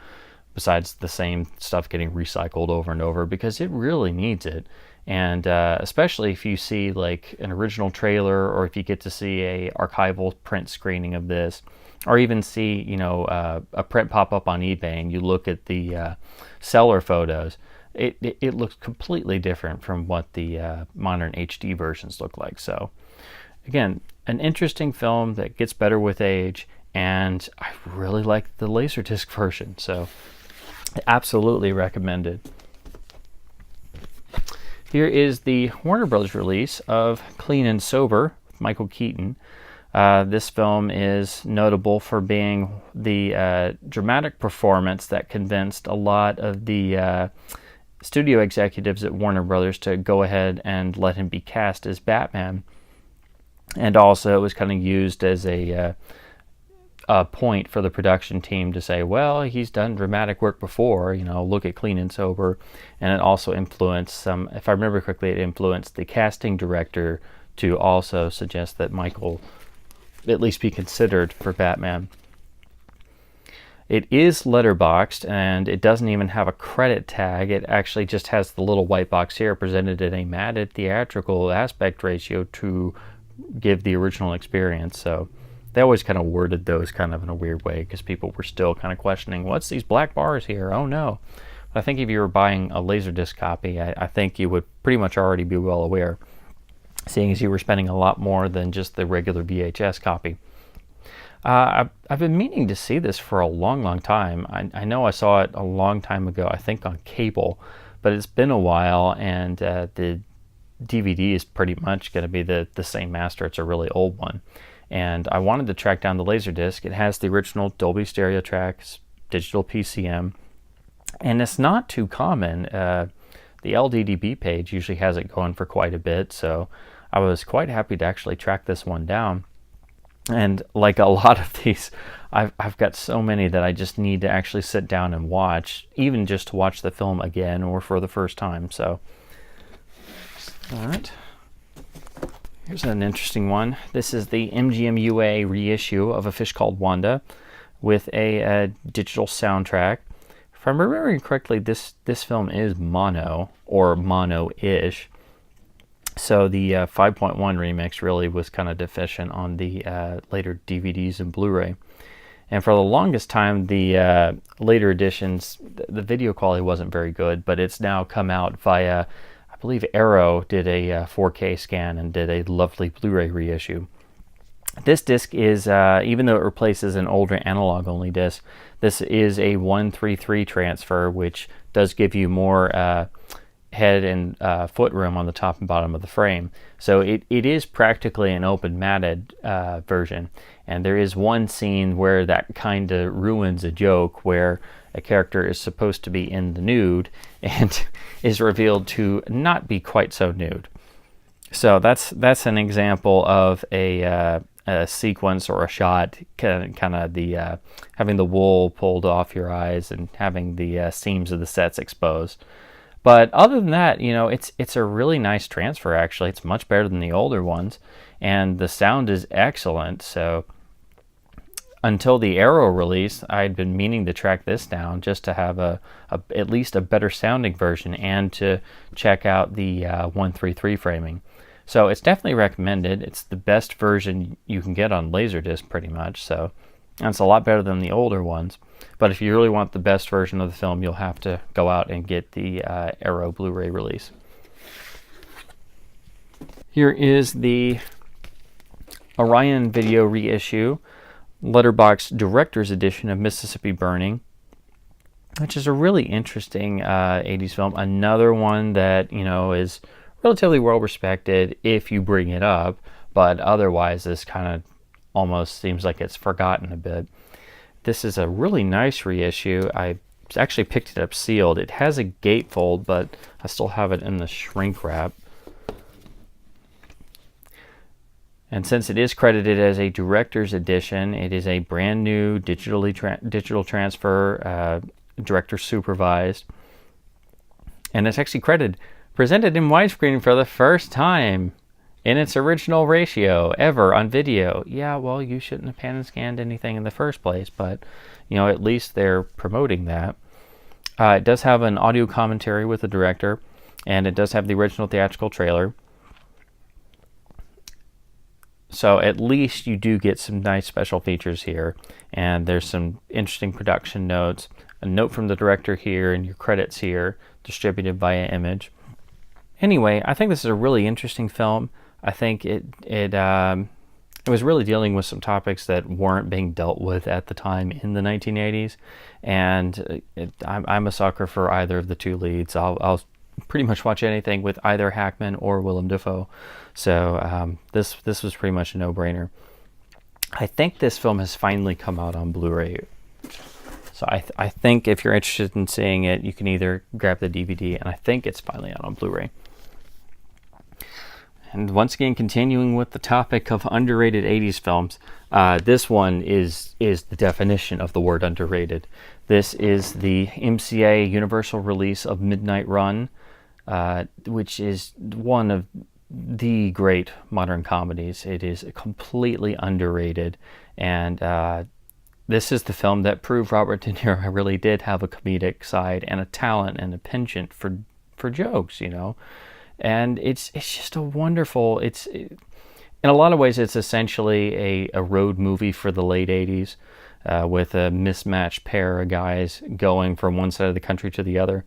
besides the same stuff getting recycled over and over, because it really needs it. And especially if you see like an original trailer, or if you get to see a archival print screening of this, or even see, you know, a print pop up on eBay and you look at the seller photos, it looks completely different from what the modern HD versions look like. So again, an interesting film that gets better with age, and I really like the Laserdisc version, so absolutely recommended. Here is the Warner Bros. Release of Clean and Sober with Michael Keaton. This film is notable for being the dramatic performance that convinced a lot of the studio executives at Warner Brothers to go ahead and let him be cast as Batman. And also it was kind of used as a point for the production team to say, well, he's done dramatic work before, you know, look at Clean and Sober. And it also influenced some, if I remember correctly, it influenced the casting director to also suggest that Michael at least be considered for Batman. It is letterboxed, and it doesn't even have a credit tag. It actually just has the little white box here presented in a matted theatrical aspect ratio to give the original experience. So they always kind of worded those kind of in a weird way, because people were still kind of questioning, what's these black bars here? Oh no. But I think if you were buying a Laserdisc copy, I think you would pretty much already be well aware, seeing as you were spending a lot more than just the regular VHS copy. I've been meaning to see this for a long time. I know I saw it a long time ago, I think on cable, but it's been a while, and the DVD is pretty much going to be the same master. It's a really old one. And I wanted to track down the Laserdisc. It has the original Dolby Stereo tracks, digital PCM, and it's not too common. The LDDB page usually has it going for quite a bit, so I was quite happy to actually track this one down. And like a lot of these, I've got so many that I just need to actually sit down and watch, even just to watch the film again or for the first time. So, all right. Here's an interesting one. This is the MGM-UA reissue of A Fish Called Wanda with a digital soundtrack. If I'm remembering correctly, this film is mono, or mono-ish. So the 5.1 remix really was kind of deficient on the later DVDs and Blu-ray. And for the longest time, the later editions, the video quality wasn't very good, but it's now come out via, I believe Arrow did a 4K scan and did a lovely Blu-ray reissue. This disc is, even though it replaces an older analog-only disc, this is a 133 transfer, which does give you more head and foot room on the top and bottom of the frame. So it is practically an open matted version. And there is one scene where that kind of ruins a joke, where a character is supposed to be in the nude and is revealed to not be quite so nude. So that's an example of a sequence or a shot, kind of the having the wool pulled off your eyes and having the seams of the sets exposed. But other than that, you know, it's a really nice transfer. Actually, it's much better than the older ones, and the sound is excellent. So until the Arrow release, I'd been meaning to track this down just to have at least a better sounding version and to check out the 133 framing. So it's definitely recommended. It's the best version you can get on Laserdisc, pretty much. So and it's a lot better than the older ones. But if you really want the best version of the film, you'll have to go out and get the Arrow Blu-ray release. Here is the Orion Video reissue, Letterbox Director's Edition of Mississippi Burning, which is a really interesting 80s film. Another one that, you know, is relatively well respected if you bring it up, but otherwise this kind of almost seems like it's forgotten a bit. This is a really nice reissue. I actually picked it up sealed. It has a gatefold, but I still have it in the shrink wrap. And since it is credited as a director's edition, it is a brand new digital transfer, director supervised, and it's actually presented in widescreen for the first time in its original ratio ever on video. Yeah, well, you shouldn't have pan and scanned anything in the first place, but you know, at least they're promoting that. It does have an audio commentary with the director, and it does have the original theatrical trailer. So at least you do get some nice special features here, and there's some interesting production notes, a note from the director here, and your credits here, distributed via Image. Anyway, I think this is a really interesting film. I think it was really dealing with some topics that weren't being dealt with at the time in the 1980s, and I'm a sucker for either of the two leads. I'll pretty much watch anything with either Hackman or Willem Dafoe. So this was pretty much a no-brainer. I think this film has finally come out on Blu-ray. So I think if you're interested in seeing it, you can either grab the DVD, and I think it's finally out on Blu-ray. And once again, continuing with the topic of underrated 80s films, this one is the definition of the word underrated. This is the MCA Universal release of Midnight Run, which is one of the great modern comedies. It is completely underrated, and this is the film that proved Robert De Niro really did have a comedic side and a talent and a penchant for jokes, you know. And it's just a wonderful, in a lot of ways it's essentially a road movie for the late 80s, with a mismatched pair of guys going from one side of the country to the other.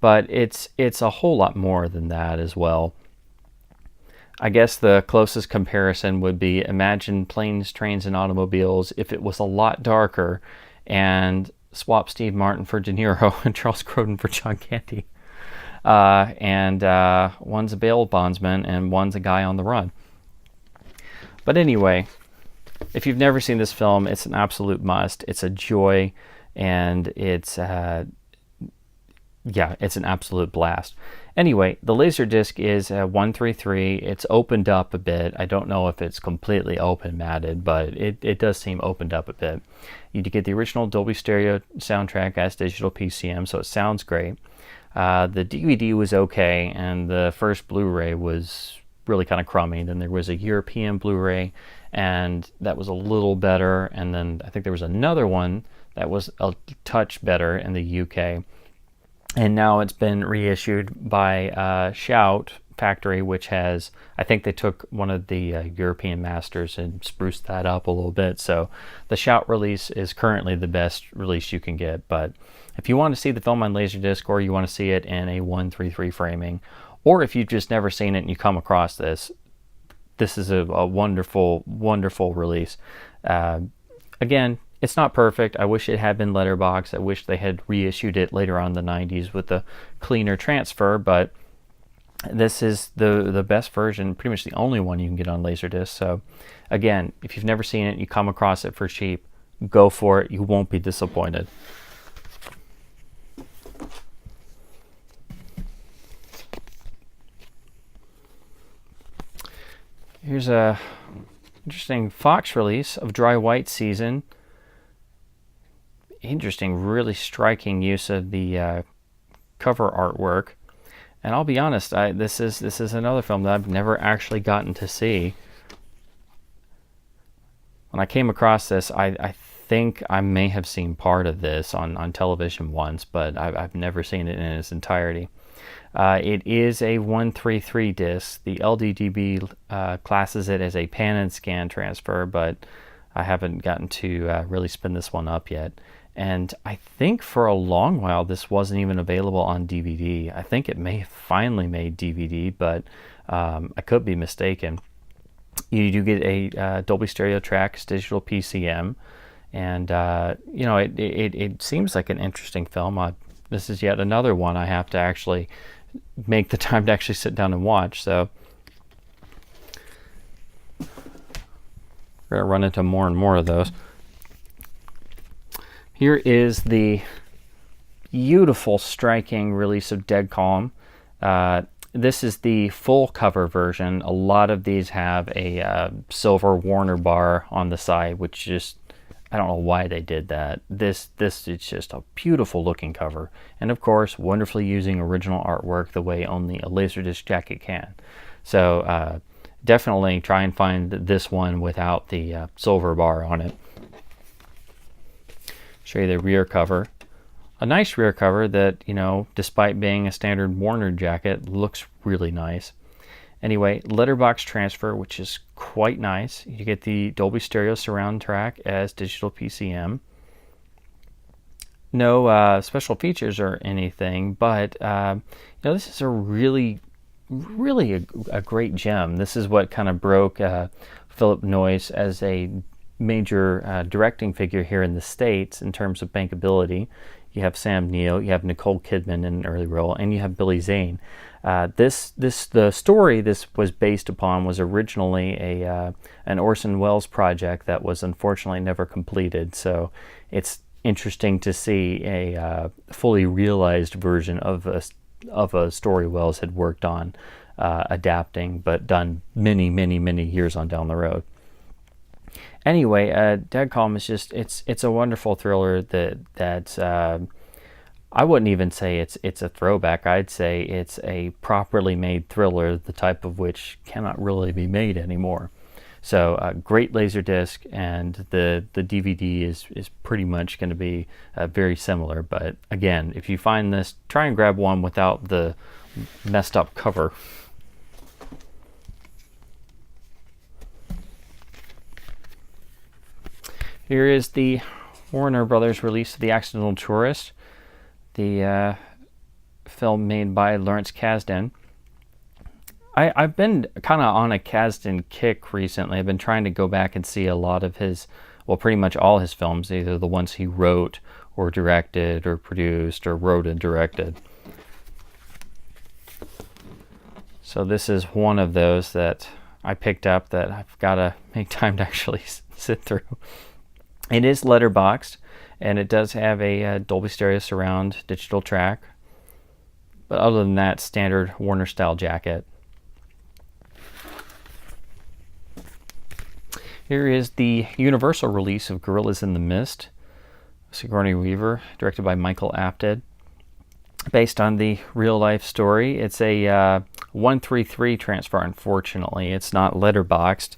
But it's a whole lot more than that as well. I guess the closest comparison would be, imagine Planes, Trains, and Automobiles if it was a lot darker, and swap Steve Martin for De Niro and Charles Grodin for John Candy. And one's a bail bondsman and one's a guy on the run. But anyway, if you've never seen this film, it's an absolute must. It's a joy, and it's an absolute blast. Anyway, the Laserdisc is 133. It's opened up a bit. I don't know if it's completely open matted, but it does seem opened up a bit. You get the original Dolby Stereo soundtrack as digital PCM, so it sounds great. The DVD was okay, and the first Blu-ray was really kind of crummy. Then there was a European Blu-ray, and that was a little better. And then I think there was another one that was a touch better in the UK. And now it's been reissued by Shout Factory, which has, I think they took one of the European masters and spruced that up a little bit. So the Shout release is currently the best release you can get. But if you want to see the film on Laserdisc, or you want to see it in a 133 framing, or if you've just never seen it and you come across this is a wonderful, wonderful release. Again, it's not perfect. I wish it had been letterbox. I wish they had reissued it later on in the 90s with a cleaner transfer, but This is the best version, pretty much the only one you can get on Laserdisc. So again, if you've never seen it, you come across it for cheap, go for it. You won't be disappointed. Here's a interesting Fox release of Dry White Season. Interesting, really striking use of the cover artwork. And I'll be honest, this is another film that I've never actually gotten to see. When I came across this, I think I may have seen part of this on television once, but I've never seen it in its entirety. It is a 133 disc. The LDDB classes it as a pan and scan transfer, but I haven't gotten to really spin this one up yet. And I think for a long while this wasn't even available on DVD. I think it may have finally made DVD, but I could be mistaken. You do get a Dolby Stereo Tracks digital PCM, and you know, it seems like an interesting film. This is yet another one I have to actually make the time to actually sit down and watch. So we're gonna run into more and more of those. Here is the beautiful, striking release of Dead Calm. This is the full cover version. A lot of these have a silver Warner bar on the side, which just, I don't know why they did that. This is just a beautiful looking cover. And of course, wonderfully using original artwork the way only a Laserdisc jacket can. So definitely try and find this one without the silver bar on it. Show you the rear cover. A nice rear cover that, you know, despite being a standard Warner jacket, looks really nice. Anyway, letterbox transfer, which is quite nice. You get the Dolby Stereo surround track as digital PCM. No special features or anything, but you know, this is a really a great gem. This is what kind of broke Philip Noyce as a major directing figure here in the States in terms of bankability. You have Sam Neill, you have Nicole Kidman in an early role, and you have Billy Zane. The story this was based upon was originally an Orson Welles project that was unfortunately never completed. So it's interesting to see a fully realized version of a story Welles had worked on adapting, but done many years on down the road. Anyway, Dead Calm is just, it's a wonderful thriller that I wouldn't even say it's a throwback. I'd say it's a properly made thriller, the type of which cannot really be made anymore. So great Laserdisc, and the DVD is pretty much going to be very similar. But again, if you find this, try and grab one without the messed up cover. Here is the Warner Brothers release of The Accidental Tourist, the film made by Lawrence Kasdan. I've been kind of on a Kasdan kick recently. I've been trying to go back and see a lot of his, well, pretty much all his films, either the ones he wrote or directed or produced or wrote and directed. So this is one of those that I picked up that I've got to make time to actually sit through. It is letterboxed, and it does have a Dolby Stereo surround digital track. But other than that, standard Warner style jacket. Here is the Universal release of Gorillas in the Mist, Sigourney Weaver, directed by Michael Apted. Based on the real life story. It's a 133 transfer, unfortunately. It's not letterboxed.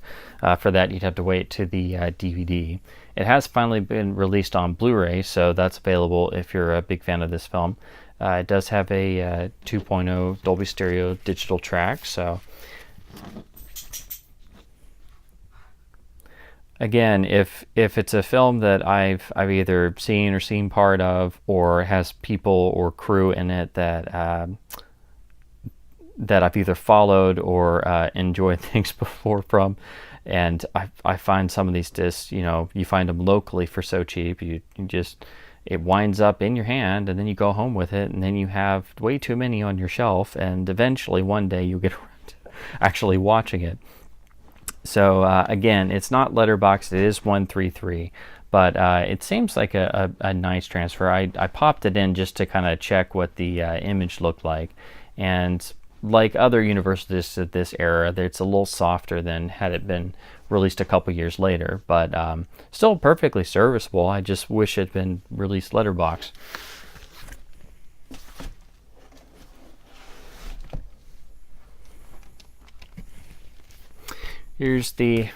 For that, you'd have to wait to the DVD. It has finally been released on Blu-ray, so that's available if you're a big fan of this film. It does have a 2.0 Dolby Stereo digital track, so again, if it's a film that I've either seen part of, or has people or crew in it that I've either followed or enjoyed things before from, and I find some of these discs, you know, you find them locally for so cheap, you just, it winds up in your hand, and then you go home with it, and then you have way too many on your shelf, and eventually one day you'll get around to actually watching it. So again, it's not letterboxed, it is 133, but it seems like a nice transfer. I popped it in just to kind of check what the image looked like, and like other Universal discs at this era, it's a little softer than had it been released a couple years later, but still perfectly serviceable. I just wish it had been released letterbox. Here's the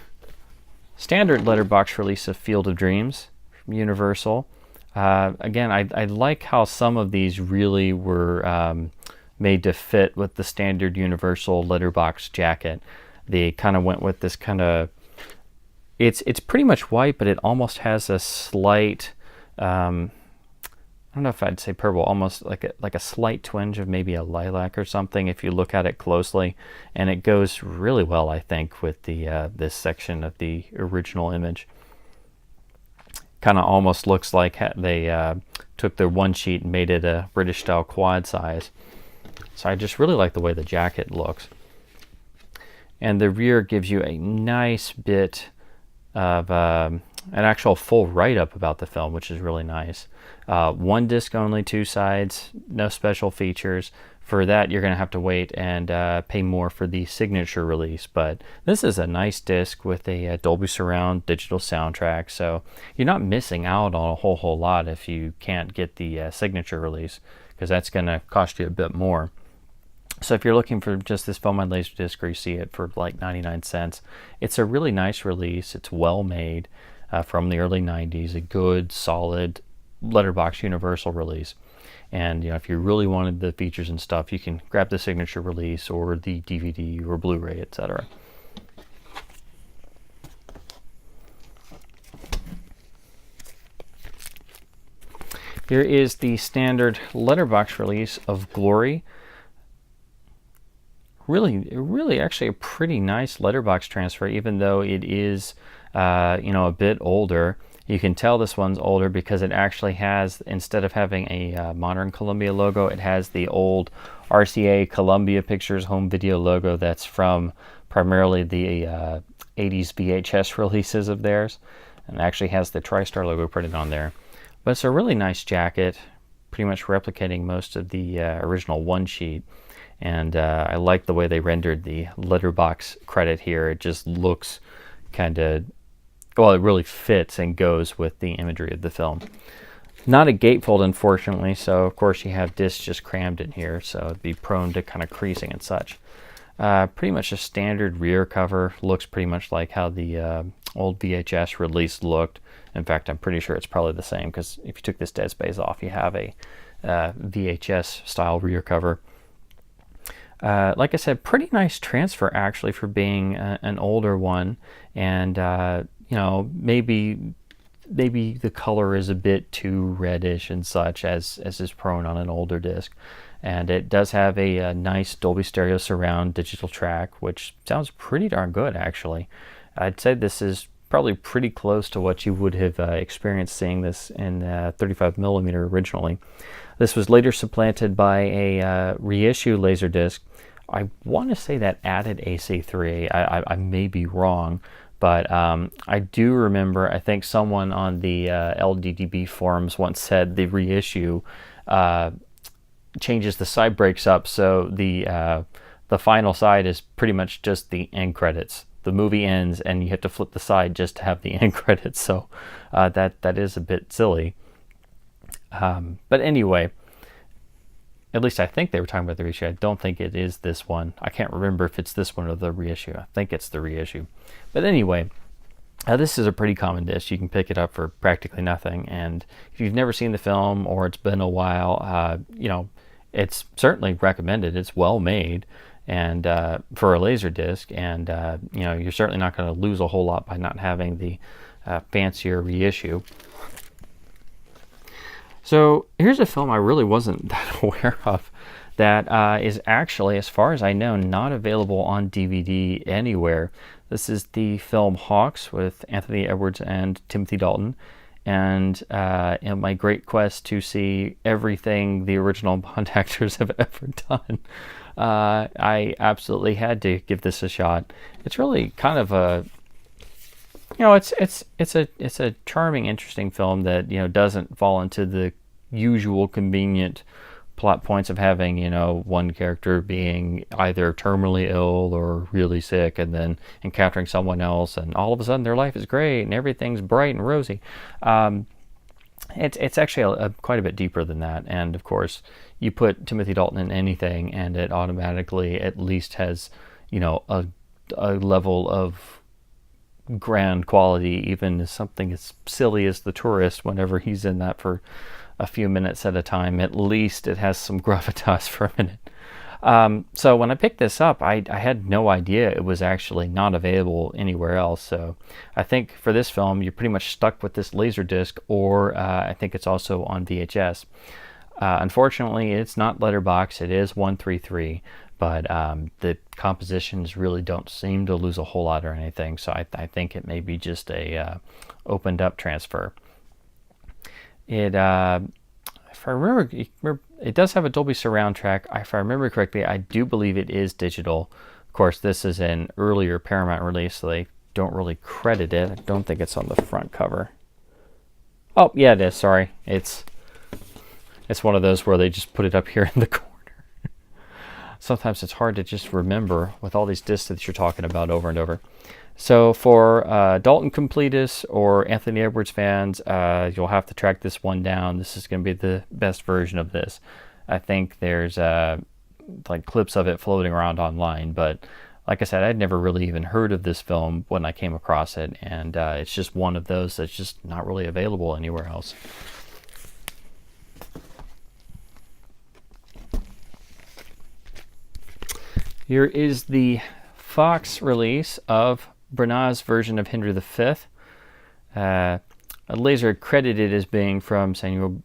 standard letterbox release of Field of Dreams from Universal. Again, I like how some of these really were made to fit with the standard Universal letterbox jacket. They kind of went with this kind of, it's pretty much white, but it almost has a slight, I don't know if I'd say purple, almost like a slight twinge of maybe a lilac or something if you look at it closely, and it goes really well, I think, with the this section of the original image. Kind of almost looks like they took their one sheet and made it a British style quad size. So I just really like the way the jacket looks. And the rear gives you a nice bit of an actual full write-up about the film, which is really nice. One disc only, 2 sides, no special features. For that, you're going to have to wait and pay more for the signature release. But this is a nice disc with a Dolby Surround digital soundtrack, so you're not missing out on a whole lot if you can't get the signature release, because that's going to cost you a bit more. So if you're looking for just this film on Laserdisc, or you see it for like 99 cents, it's a really nice release. It's well made, from the early 90s, a good, solid letterbox Universal release. And if you really wanted the features and stuff, you can grab the signature release or the DVD or Blu-ray, etc. Here is the standard letterbox release of Glory. Really actually a pretty nice letterbox transfer, even though it is a bit older. You can tell this one's older because it actually has, instead of having a modern Columbia logo, it has the old RCA Columbia Pictures home video logo that's from primarily the 80s VHS releases of theirs, and it actually has the TriStar logo printed on there. But it's a really nice jacket, pretty much replicating most of the original one sheet. And I like the way they rendered the letterbox credit here. It just looks kind of, well, it really fits and goes with the imagery of the film. Not a gatefold, unfortunately, so of course you have discs just crammed in here, so it'd be prone to kind of creasing and such. Pretty much a standard rear cover. Looks pretty much like how the old VHS release looked. In fact, I'm pretty sure it's probably the same, because if you took this dead space off, you have a VHS style rear cover. Like I said, pretty nice transfer actually for being an older one, and maybe the color is a bit too reddish and such, as is prone on an older disc. And it does have a nice Dolby Stereo Surround digital track, which sounds pretty darn good actually. I'd say this is probably pretty close to what you would have experienced seeing this in 35mm originally. This was later supplanted by a reissue Laserdisc. I want to say that added AC3. I may be wrong, but I do remember, I think someone on the LDDB forums once said the reissue changes the side breaks up, so the final side is pretty much just the end credits. The movie ends and you have to flip the side just to have the end credits, so that is a bit silly. But anyway, at least I think they were talking about the reissue. I don't think it is this one. I can't remember if it's this one or the reissue. I think it's the reissue. But anyway, this is a pretty common disc. You can pick it up for practically nothing. And if you've never seen the film or it's been a while, it's certainly recommended. It's well made, and for a Laserdisc, and you're certainly not going to lose a whole lot by not having the fancier reissue. So here's a film I really wasn't that aware of that is actually, as far as I know, not available on DVD anywhere. This is the film Hawks with Anthony Edwards and Timothy Dalton. and in my great quest to see everything the original Bond actors have ever done, I absolutely had to give this a shot. It's really kind of a, it's a charming, interesting film that doesn't fall into the usual convenient plot points of having one character being either terminally ill or really sick, and then encountering someone else, and all of a sudden their life is great and everything's bright and rosy. It's actually quite a bit deeper than that. And of course, you put Timothy Dalton in anything, and it automatically at least has a level of grand quality, even as something as silly as The Tourist. Whenever he's in that for a few minutes at a time, at least it has some gravitas for a minute. So when I picked this up, I had no idea it was actually not available anywhere else. So I think for this film, you're pretty much stuck with this Laserdisc, or I think it's also on VHS. Unfortunately, it's not letterbox. It is 133, but the compositions really don't seem to lose a whole lot or anything. So I think it may be just a opened up transfer. It, if I remember, it does have a Dolby Surround track. If I remember correctly, I do believe it is digital. Of course, this is an earlier Paramount release, so they don't really credit it. I don't think it's on the front cover. Oh, yeah, it is. Sorry. It's one of those where they just put it up here in the corner. Sometimes it's hard to just remember with all these discs that you're talking about over and over. So for Dalton completists or Anthony Edwards fans, you'll have to track this one down. This is going to be the best version of this. I think there's like clips of it floating around online, but like I said, I'd never really even heard of this film when I came across it, and it's just one of those that's just not really available anywhere else. Here is the Fox release of Branagh's version of Henry V. Laser credited as being from Sam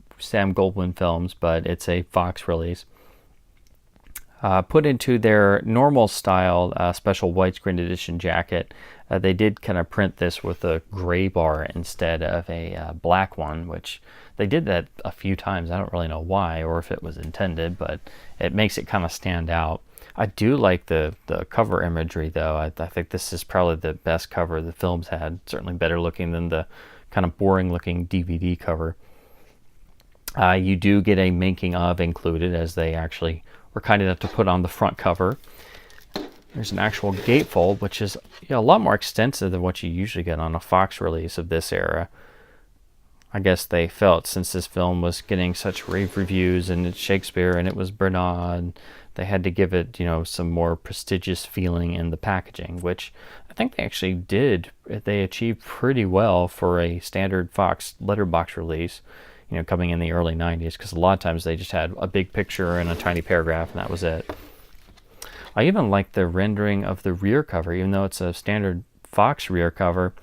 Goldwyn Films, but it's a Fox release. Put into their normal style special widescreen edition jacket, they did kind of print this with a gray bar instead of a black one, which they did that a few times. I don't really know why or if it was intended, but it makes it kind of stand out. I do like the cover imagery, though. I think this is probably the best cover the film's had. Certainly better looking than the kind of boring looking DVD cover. You do get a making of included, as they actually were kind enough to put on the front cover. There's an actual gatefold, which is a lot more extensive than what you usually get on a Fox release of this era. I guess they felt, since this film was getting such rave reviews and it's Shakespeare and it was Branagh, and they had to give it, some more prestigious feeling in the packaging, which I think they actually did. They achieved pretty well for a standard Fox letterbox release, coming in the early 90s, because a lot of times they just had a big picture and a tiny paragraph, and that was it. I even like the rendering of the rear cover, even though it's a standard Fox rear cover.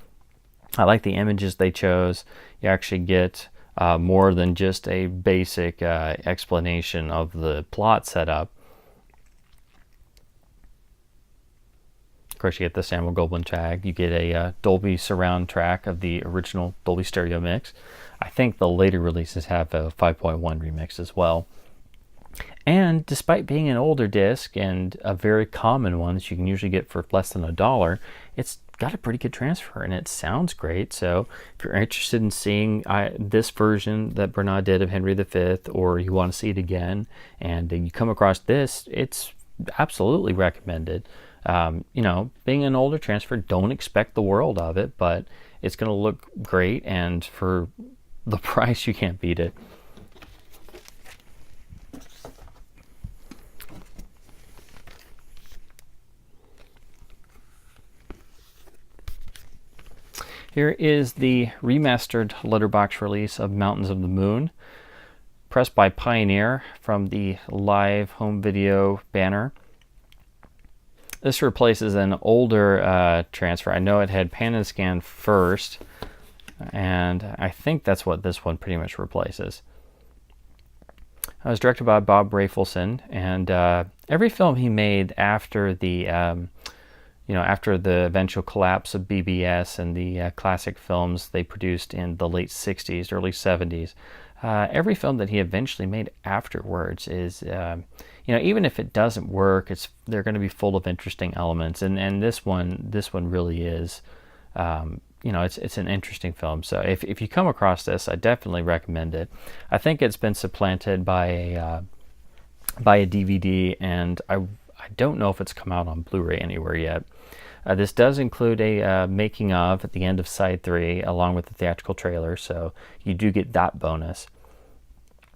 I like the images they chose. You actually get more than just a basic explanation of the plot setup. Of course, you get the Samuel Goldwyn tag. You get a Dolby Surround track of the original Dolby Stereo mix. I think the later releases have a 5.1 remix as well. And despite being an older disc and a very common one that you can usually get for less than $1, it's got a pretty good transfer and it sounds great. So if you're interested in seeing this version that Branagh did of Henry V, or you want to see it again and you come across this, it's absolutely recommended. Being an older transfer, don't expect the world of it, but it's going to look great, and for the price, you can't beat it. Here is the remastered letterbox release of Mountains of the Moon, pressed by Pioneer from the live home video banner. This replaces an older transfer. I know it had Pan and Scan first, and I think that's what this one pretty much replaces. It was directed by Bob Rafelson, and every film he made after the after the eventual collapse of BBS and the classic films they produced in the late 60s, early 70s, every film that he eventually made afterwards is, even if it doesn't work, they're going to be full of interesting elements, and this one really is. It's an interesting film. So if you come across this, I definitely recommend it. I think it's been supplanted by a DVD, and I don't know if it's come out on Blu-ray anywhere yet. This does include a making of at the end of Side 3, along with the theatrical trailer, so you do get that bonus.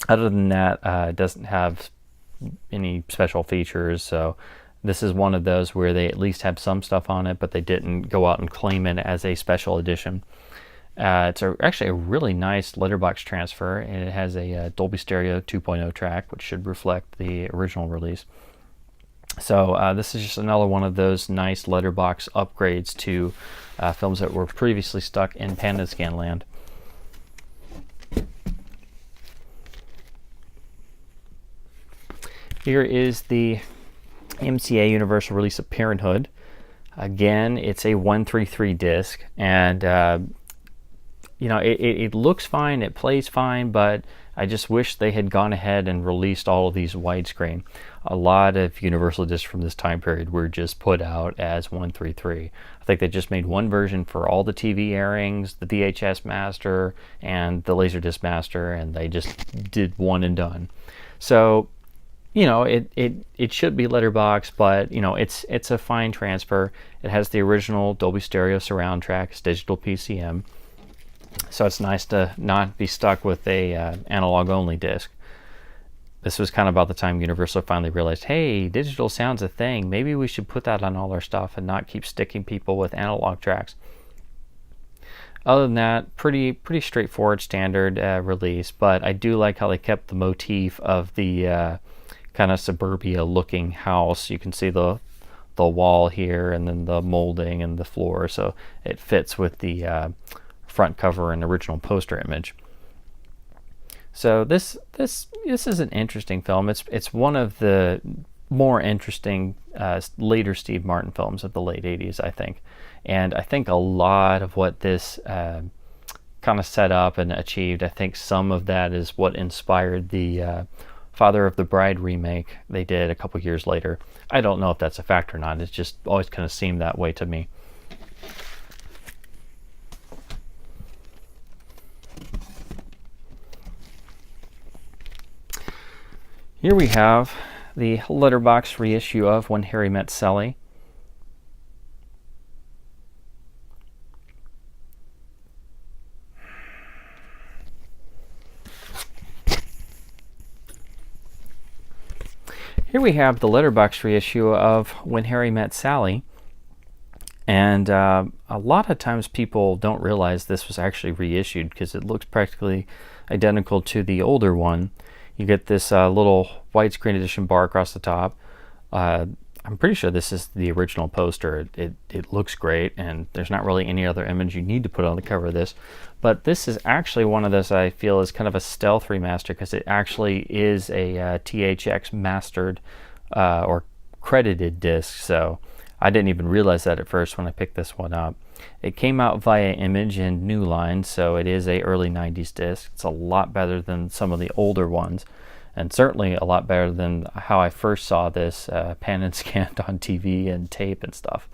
Other than that, it doesn't have any special features, so this is one of those where they at least have some stuff on it, but they didn't go out and claim it as a special edition. It's actually a really nice letterbox transfer, and it has a Dolby Stereo 2.0 track, which should reflect the original release. So this is just another one of those nice letterbox upgrades to films that were previously stuck in Pandascan land. Here is the MCA Universal release of Parenthood. Again, it's a 133 disc, and it looks fine, it plays fine, but I just wish they had gone ahead and released all of these widescreen. A lot of Universal discs from this time period were just put out as 133. I think they just made one version for all the TV airings, the VHS master and the Laserdisc master, and they just did one and done. So it should be letterbox, but it's a fine transfer. It has the original Dolby Stereo surround track, it's digital PCM, so it's nice to not be stuck with a analog only disc. This was kind of about the time Universal finally realized, hey, digital sound's a thing. Maybe we should put that on all our stuff and not keep sticking people with analog tracks. Other than that, pretty straightforward standard release, but I do like how they kept the motif of the kind of suburbia looking house. You can see the wall here, and then the molding and the floor, so it fits with the front cover and original poster image. So this is an interesting film. It's one of the more interesting later Steve Martin films of the late 80s, I think. And I think a lot of what this kind of set up and achieved, I think some of that is what inspired the Father of the Bride remake they did a couple years later. I don't know if that's a fact or not. It's just always kind of seemed that way to me. Here we have the letterbox reissue of When Harry Met Sally. Here we have the letterbox reissue of When Harry Met Sally, and a lot of times people don't realize this was actually reissued because it looks practically identical to the older one. You get this little widescreen edition bar across the top. I'm pretty sure this is the original poster. It looks great, and there's not really any other image you need to put on the cover of this. But this is actually one of those I feel is kind of a stealth remaster, because it actually is a THX mastered or credited disc. So I didn't even realize that at first when I picked this one up. It came out via Image and New Line, so it is a early 90s disc. It's a lot better than some of the older ones, and certainly a lot better than how I first saw this pan and scanned on TV and tape and stuff.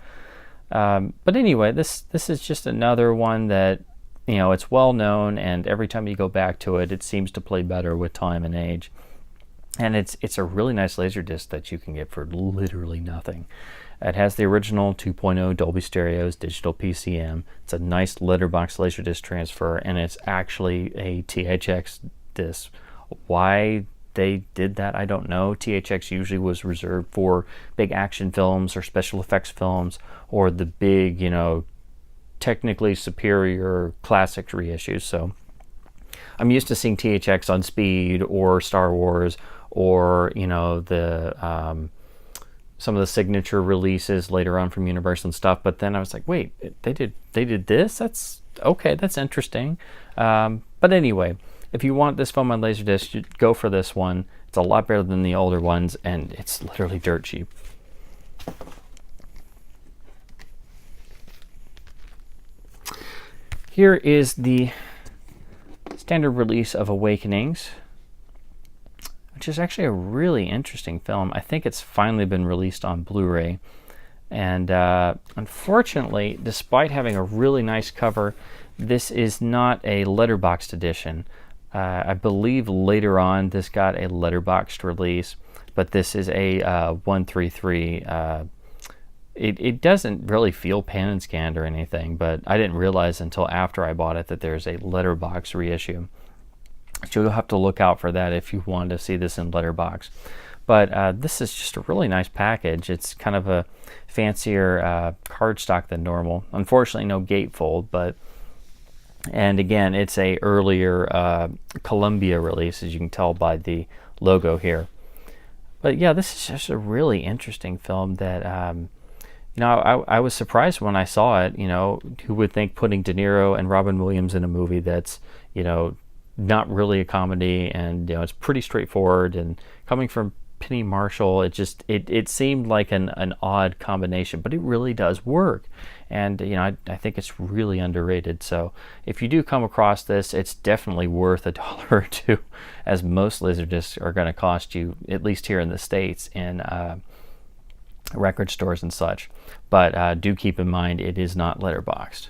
But anyway, this is just another one that, it's well known, and every time you go back to it, it seems to play better with time and age. And it's a really nice Laserdisc that you can get for literally nothing. It has the original 2.0 Dolby Stereos, digital PCM. It's a nice letterbox Laserdisc transfer, and it's actually a THX disc. Why they did that, I don't know. THX usually was reserved for big action films or special effects films, or the big, technically superior classic reissues. So I'm used to seeing THX on Speed or Star Wars, or some of the signature releases later on from Universal and stuff. But then I was like, wait, they did this? That's okay, that's interesting. But anyway, if you want this film on Laserdisc, you go for this one. It's a lot better than the older ones, and it's literally dirt cheap. Here is the standard release of Awakenings, which is actually a really interesting film. I think it's finally been released on Blu-ray. And unfortunately, despite having a really nice cover, this is not a letterboxed edition. I believe later on this got a letterboxed release, but this is a 133. It doesn't really feel pan and scanned or anything, but I didn't realize until after I bought it that there's a letterbox reissue. So you'll have to look out for that if you want to see this in letterbox. But this is just a really nice package. It's kind of a fancier cardstock than normal. Unfortunately, no gatefold, and again, it's a earlier Columbia release, as you can tell by the logo here. But yeah, this is just a really interesting film that, I was surprised when I saw it. Who would think putting De Niro and Robin Williams in a movie that's, not really a comedy, and it's pretty straightforward, and coming from Penny Marshall, it seemed like an odd combination, but it really does work. And I think it's really underrated. So if you do come across this, it's definitely worth $1 or $2, as most Laserdiscs are going to cost you, at least here in the States, in record stores and such. But do keep in mind, it is not letterboxed.